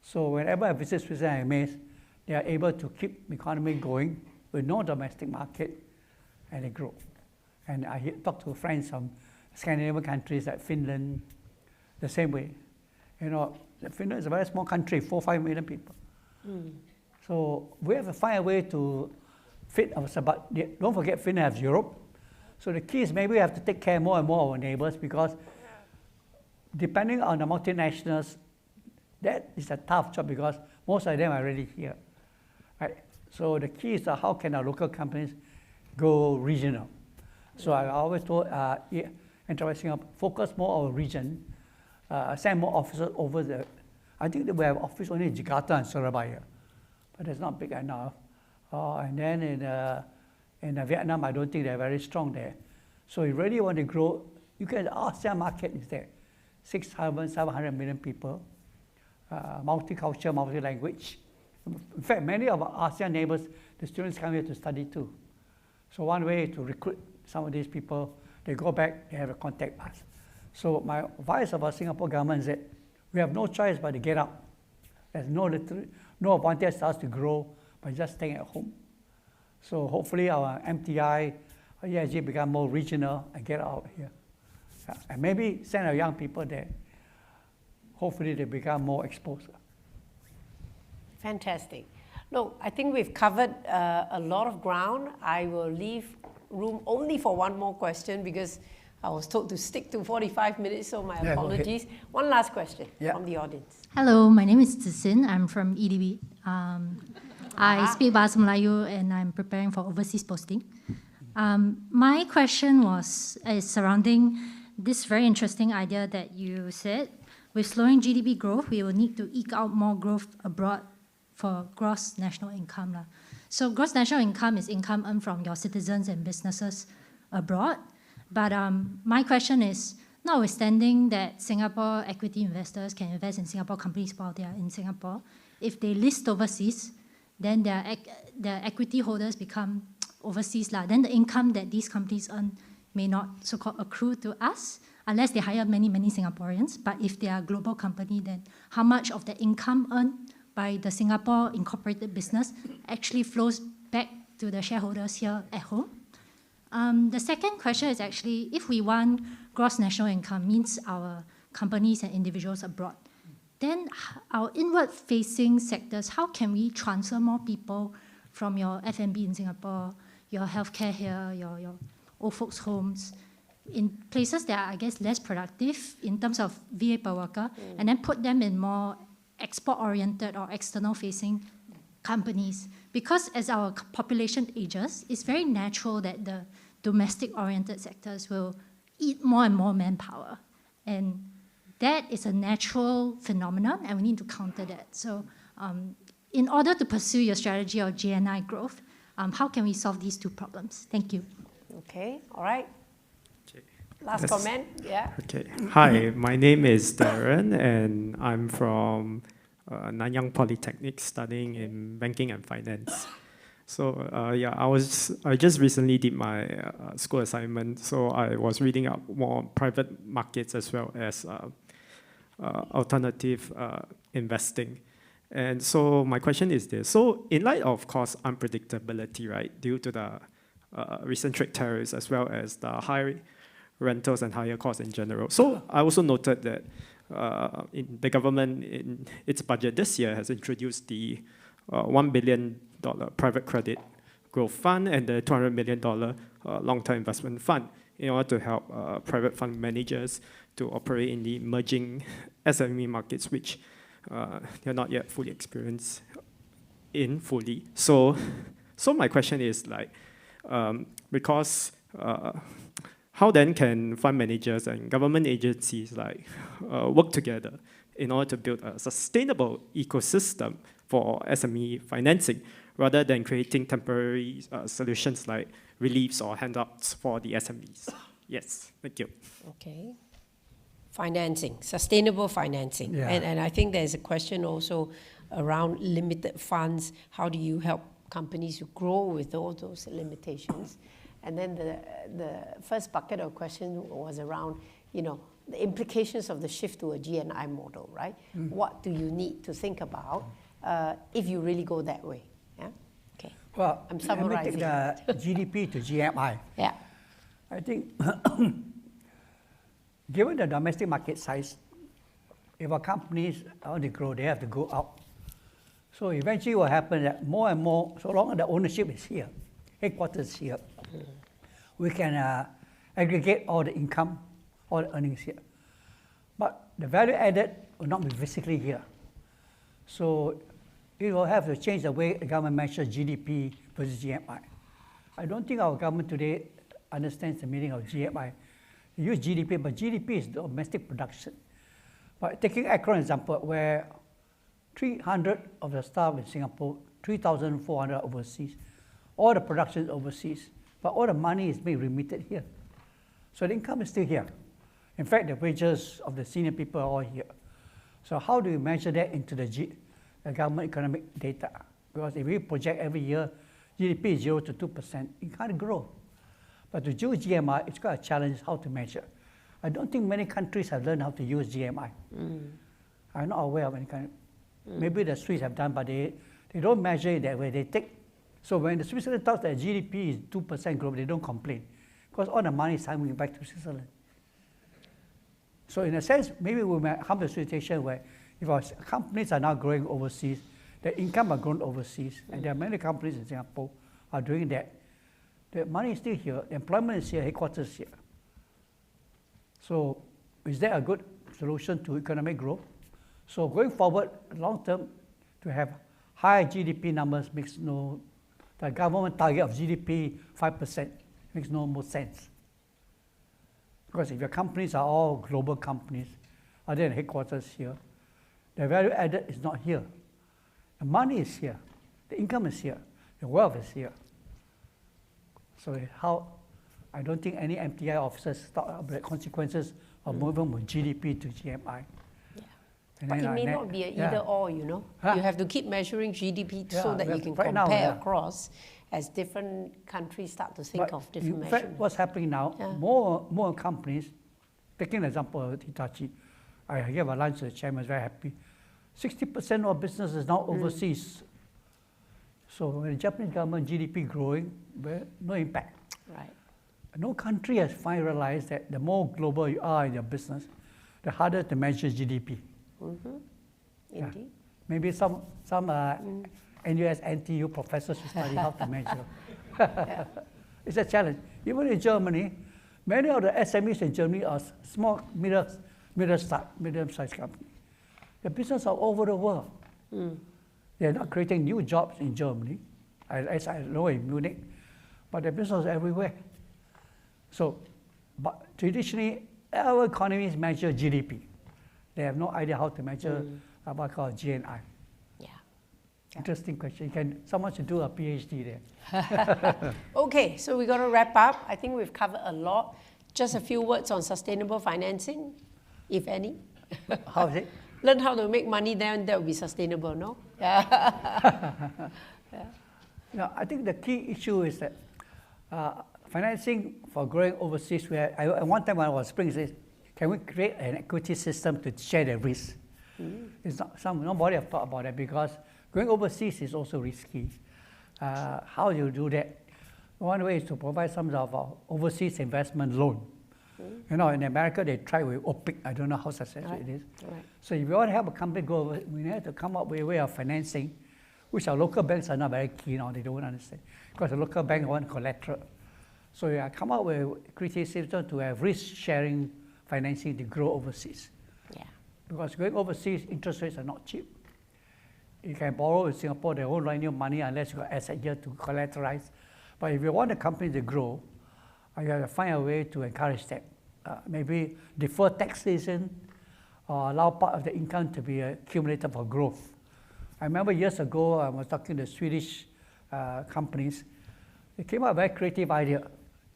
So whenever I visit Switzerland, I'm amazed. They are able to keep the economy going with no domestic market, and they grow. And I talk to friends from Scandinavian countries like Finland, the same way. You know, Finland is a very small country, 4-5 million people. So we have to find a way to fit ourselves. But don't forget, Finland has Europe. So the key is maybe we have to take care more and more of our neighbors, because depending on the multinationals, that is a tough job because most of them are already here. Right? So the key is how can our local companies go regional. So I always told Enterprise Singapore, focus more on region, send more officers over there. I think that we have office only in Jakarta and Surabaya, but it's not big enough. And then in Vietnam, I don't think they're very strong there. So you really want to grow, you can, the ASEAN market is there. 600, 700 million people, multicultural, multi-language. In fact, many of our ASEAN neighbors, the students come here to study too. So one way to recruit some of these people, they go back, they have to contact us. So my advice about Singapore government is that we have no choice but to get out. There's no advantage to us to grow by just staying at home. So hopefully our MTI, our EIG become more regional and get out here. And maybe send our young people there. Hopefully they become more exposed. Fantastic. Look, I think we've covered a lot of ground. I will leave room only for one more question because I was told to stick to 45 minutes, so my apologies. One last question from the audience. Hello, my name is Tsin. I'm from EDB. I speak Bahasa Melayu and I'm preparing for overseas posting. My question is surrounding this very interesting idea that you said. With slowing GDP growth, we will need to eke out more growth abroad for gross national income. So gross national income is income earned from your citizens and businesses abroad. But my question is, notwithstanding that Singapore equity investors can invest in Singapore companies while they are in Singapore, if they list overseas, then their equity holders become overseas. Then the income that these companies earn may not so-called accrue to us, unless they hire many, many Singaporeans. But if they are a global company, then how much of the income earned by the Singapore incorporated business actually flows back to the shareholders here at home? The second question is actually, if we want gross national income, means our companies and individuals abroad, then our inward-facing sectors, how can we transfer more people from your F&B in Singapore, your healthcare here, your old folks' homes, in places that are, I guess, less productive in terms of VA per worker, and then put them in more export-oriented or external-facing companies? Because as our population ages, it's very natural that the domestic-oriented sectors will eat more and more manpower. And that is a natural phenomenon, and we need to counter that. So in order to pursue your strategy of GNI growth, how can we solve these two problems? Thank you. Okay, all right. Okay. Last Yes. comment, yeah. Okay. Hi, my name is Darren, and I'm from Nanyang Polytechnic studying in banking and finance. So yeah, I just recently did my school assignment, so I was reading up more on private markets as well as alternative investing. And so my question is this. So in light of cost unpredictability, right, due to the recent trade tariffs as well as the high rentals and higher costs in general. So I also noted that the government in its budget this year has introduced the $1 billion private credit growth fund and the $200 million long-term investment fund in order to help private fund managers to operate in the emerging SME markets, which they're not yet fully experienced in fully. So my question is like, because how then can fund managers and government agencies like work together in order to build a sustainable ecosystem for SME financing, rather than creating temporary solutions like reliefs or handouts for the SMEs? Yes, thank you. Okay. Financing, sustainable financing. Yeah. And I think there's a question also around limited funds. How do you help companies to grow with all those limitations? And then the first bucket of question was around, the implications of the shift to a GNI model, right? What do you need to think about if you really go that way? Yeah. Okay. Well, I'm summarizing. Let me take the GDP to GMI. Yeah. I think, given the domestic market size, if our companies want to grow, they have to go out. So eventually what will happen that more and more, so long as the ownership is here, headquarters is here, we can aggregate all the income, all the earnings here. But the value added will not be physically here. So it will have to change the way the government measures GDP versus GMI. I don't think our government today understands the meaning of GMI. They use GDP, but GDP is domestic production. But taking Akron example, where 300 of the staff in Singapore, 3,400 overseas, all the production is overseas, but all the money is being remitted here. So the income is still here. In fact, the wages of the senior people are all here. So how do you measure that into the government economic data? Because if we project every year, GDP is 0 to 2%, it can't grow. But to do GMI, it's quite a challenge how to measure. I don't think many countries have learned how to use GMI. I'm not aware of any kind. Maybe the Swiss have done, but they don't measure it that way. They take. So when the Switzerland talks that GDP is 2% growth, they don't complain, because all the money is coming back to Switzerland. So in a sense, maybe we might have a situation where if our companies are now growing overseas, their income are growing overseas, and there are many companies in Singapore are doing that. The money is still here, employment is here, headquarters is here. So is that a good solution to economic growth? So going forward, long term, to have high GDP numbers makes the government target of GDP 5% makes no more sense. Because if your companies are all global companies, other than headquarters here, the value added is not here. The money is here, the income is here, the wealth is here. So I don't think any MTI officers thought about the consequences of moving from GDP to GMI. But it may not be an either-or, You have to keep measuring GDP so that you can right compare now, across as different countries start to think of different in fact, measurements. what's happening now, more companies, taking the example of Hitachi, I gave a lunch to the chairman, very happy. 60% of business is now overseas. So when the Japanese government GDP growing, no impact. Right. No country has finally realized that the more global you are in your business, the harder to measure GDP. Indeed. Maybe some NUS, NTU professors should study how to measure. It's a challenge. Even in Germany, many of the SMEs in Germany are small, medium-sized companies. The business are all over the world. They're not creating new jobs in Germany, as I know in Munich, but the business is everywhere. So, but traditionally, our economies measure GDP. They have no idea how to measure what called GNI. Yeah. Interesting question. Someone should do a PhD there. Okay, so we're going to wrap up. I think we've covered a lot. Just a few words on sustainable financing, if any. How is it? Learn how to make money, then that will be sustainable, no? Yeah. No, I think the key issue is that financing for growing overseas, at one time when I was Spring, says, can we create an equity system to share the risk? It's not, nobody have thought about that because going overseas is also risky. How do you do that? One way is to provide some sort of overseas investment loan. You know, in America, they try with OPIC. I don't know how successful it is. So if you want to help a company go over, we need to come up with a way of financing, which our local banks are not very keen on. They don't understand. Because the local bank want collateral. So you come up with a equity system to have risk-sharing financing to grow overseas. Yeah. Because going overseas, interest rates are not cheap. You can borrow in Singapore, they won't lend you money unless you got asset here to collateralize. But if you want the company to grow, you have to find a way to encourage that. Maybe defer taxation or allow part of the income to be accumulated for growth. I remember years ago, I was talking to Swedish companies. They came up with a very creative idea.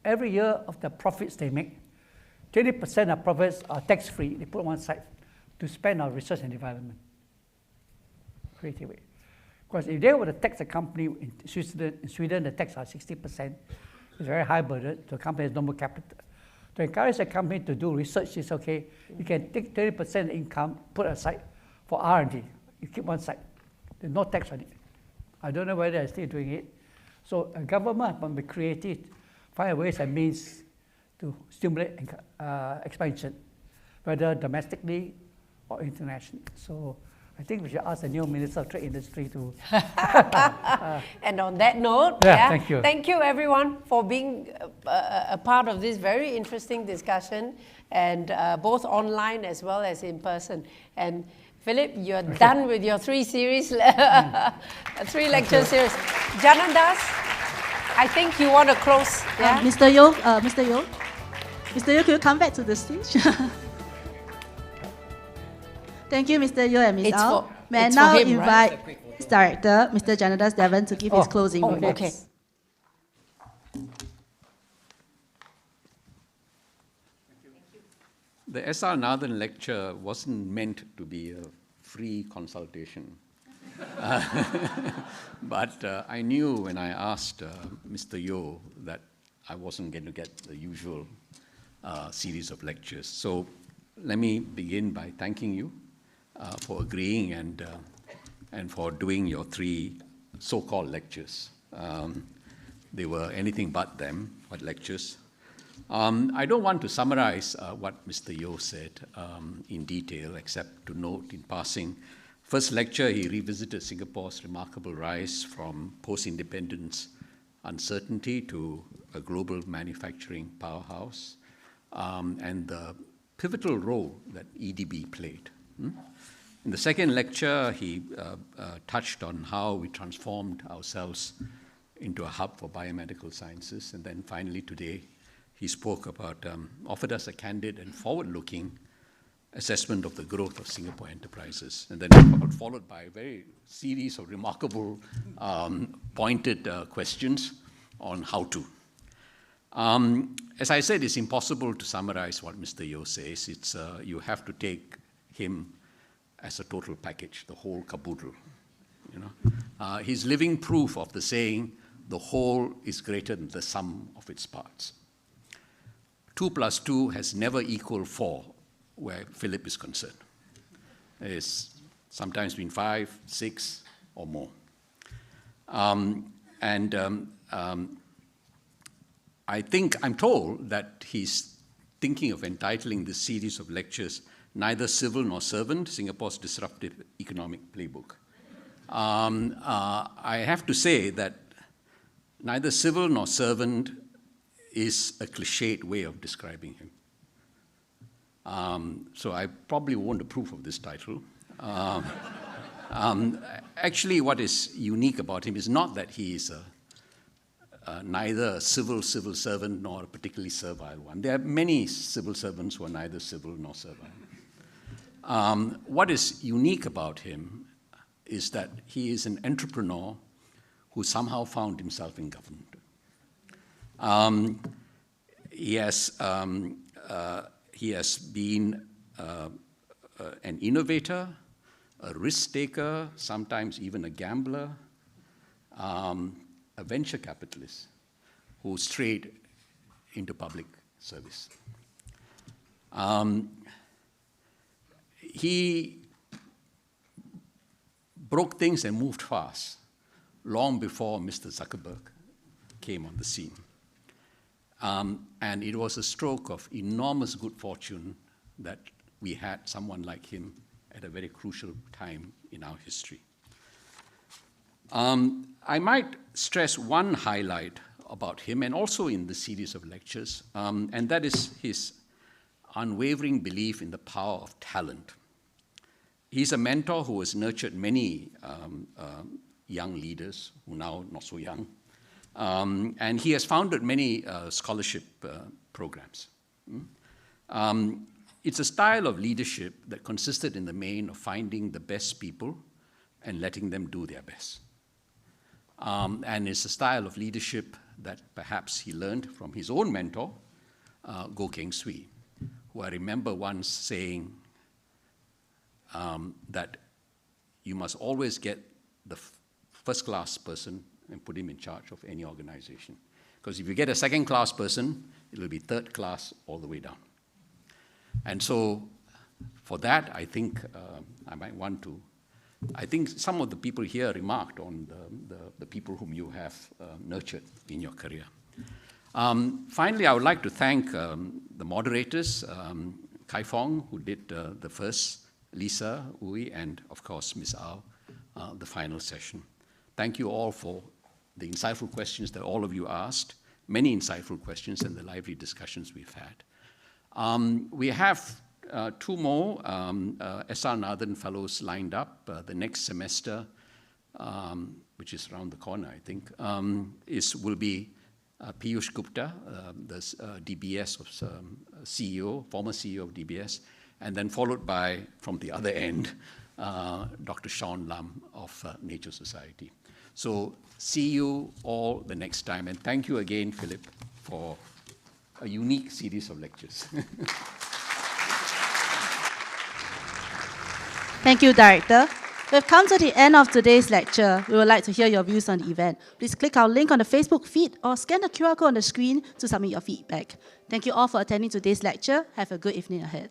Every year of the profits they make, 20% of profits are tax-free. They put on one side to spend on research and development. Creative way. Because if they were to tax a company in Sweden, the tax are 60%. It's a very high burden to a company that has no more capital. To encourage a company to do research is okay. You can take 30% income, put aside for R&D. You keep one side. There's no tax on it. I don't know whether they're still doing it. So a government must be creative, find ways and means to stimulate expansion, whether domestically or internationally. So I think we should ask the new Minister of Trade Industry to... And on that note, thank you. Thank you everyone for being a part of this very interesting discussion, and both online as well as in person. And Philip, you're done with your 3 series, 3 lecture series. Janandas, I think you want to close. Yeah? Mr. Yeo, could you come back to the stage? Thank you, Mr. Yeo and Ms. Au. May I now invite his director, Mr. Janadas Devan, to give his closing remarks. Okay. The S.R. Nathan lecture wasn't meant to be a free consultation. But I knew when I asked Mr. Yeo that I wasn't going to get the usual series of lectures. So let me begin by thanking you for agreeing and for doing your 3 so-called lectures. They were anything but them, but lectures. I don't want to summarize what Mr. Yeo said in detail, except to note in passing. First lecture, he revisited Singapore's remarkable rise from post-independence uncertainty to a global manufacturing powerhouse, and the pivotal role that EDB played. In the second lecture, he touched on how we transformed ourselves into a hub for biomedical sciences. And then finally today, he spoke about, offered us a candid and forward-looking assessment of the growth of Singapore enterprises. And then followed by a very series of remarkable pointed questions on how to. As I said, it's impossible to summarize what Mr. Yeo says. It's, you have to take him as a total package, the whole caboodle. You know? He's living proof of the saying, the whole is greater than the sum of its parts. 2 + 2 has never equaled 4, where Philip is concerned. It's sometimes been 5, 6, or more. I think, I'm told that he's thinking of entitling this series of lectures, Neither Civil Nor Servant, Singapore's Disruptive Economic Playbook. I have to say that neither civil nor servant is a cliched way of describing him. So I probably won't approve of this title. Actually, what is unique about him is not that he is neither a civil servant nor a particularly servile one. There are many civil servants who are neither civil nor servile. What is unique about him is that he is an entrepreneur who somehow found himself in government. He has been an innovator, a risk taker, sometimes even a gambler, a venture capitalist who strayed into public service. He broke things and moved fast long before Mr. Zuckerberg came on the scene. And it was a stroke of enormous good fortune that we had someone like him at a very crucial time in our history. I might stress one highlight about him, and also in the series of lectures, and that is his unwavering belief in the power of talent. He's a mentor who has nurtured many young leaders who are now not so young, and he has founded many scholarship programs. It's a style of leadership that consisted in the main of finding the best people and letting them do their best. And it's a style of leadership that perhaps he learned from his own mentor, Goh Keng Swee, who I remember once saying that you must always get the first-class person and put him in charge of any organization. Because if you get a second-class person, it'll be third class all the way down. And so for that, I think I might want to, I think some of the people here remarked on the people whom you have nurtured in your career. Finally, I would like to thank the moderators, Kai Fong, who did the first, Lisa, Ui, and of course, Ms. Au, the final session. Thank you all for the insightful questions that all of you asked, many insightful questions, and the lively discussions we've had. We have two more S.R. Nathan Fellows lined up the next semester, which is around the corner, I think, will be Piyush Gupta, the DBS CEO, former CEO of DBS, and then followed by, from the other end, Dr. Sean Lam of Nature Society. So see you all the next time, and thank you again, Philip, for a unique series of lectures. Thank you, Director. We've come to the end of today's lecture. We would like to hear your views on the event. Please click our link on the Facebook feed or scan the QR code on the screen to submit your feedback. Thank you all for attending today's lecture. Have a good evening ahead.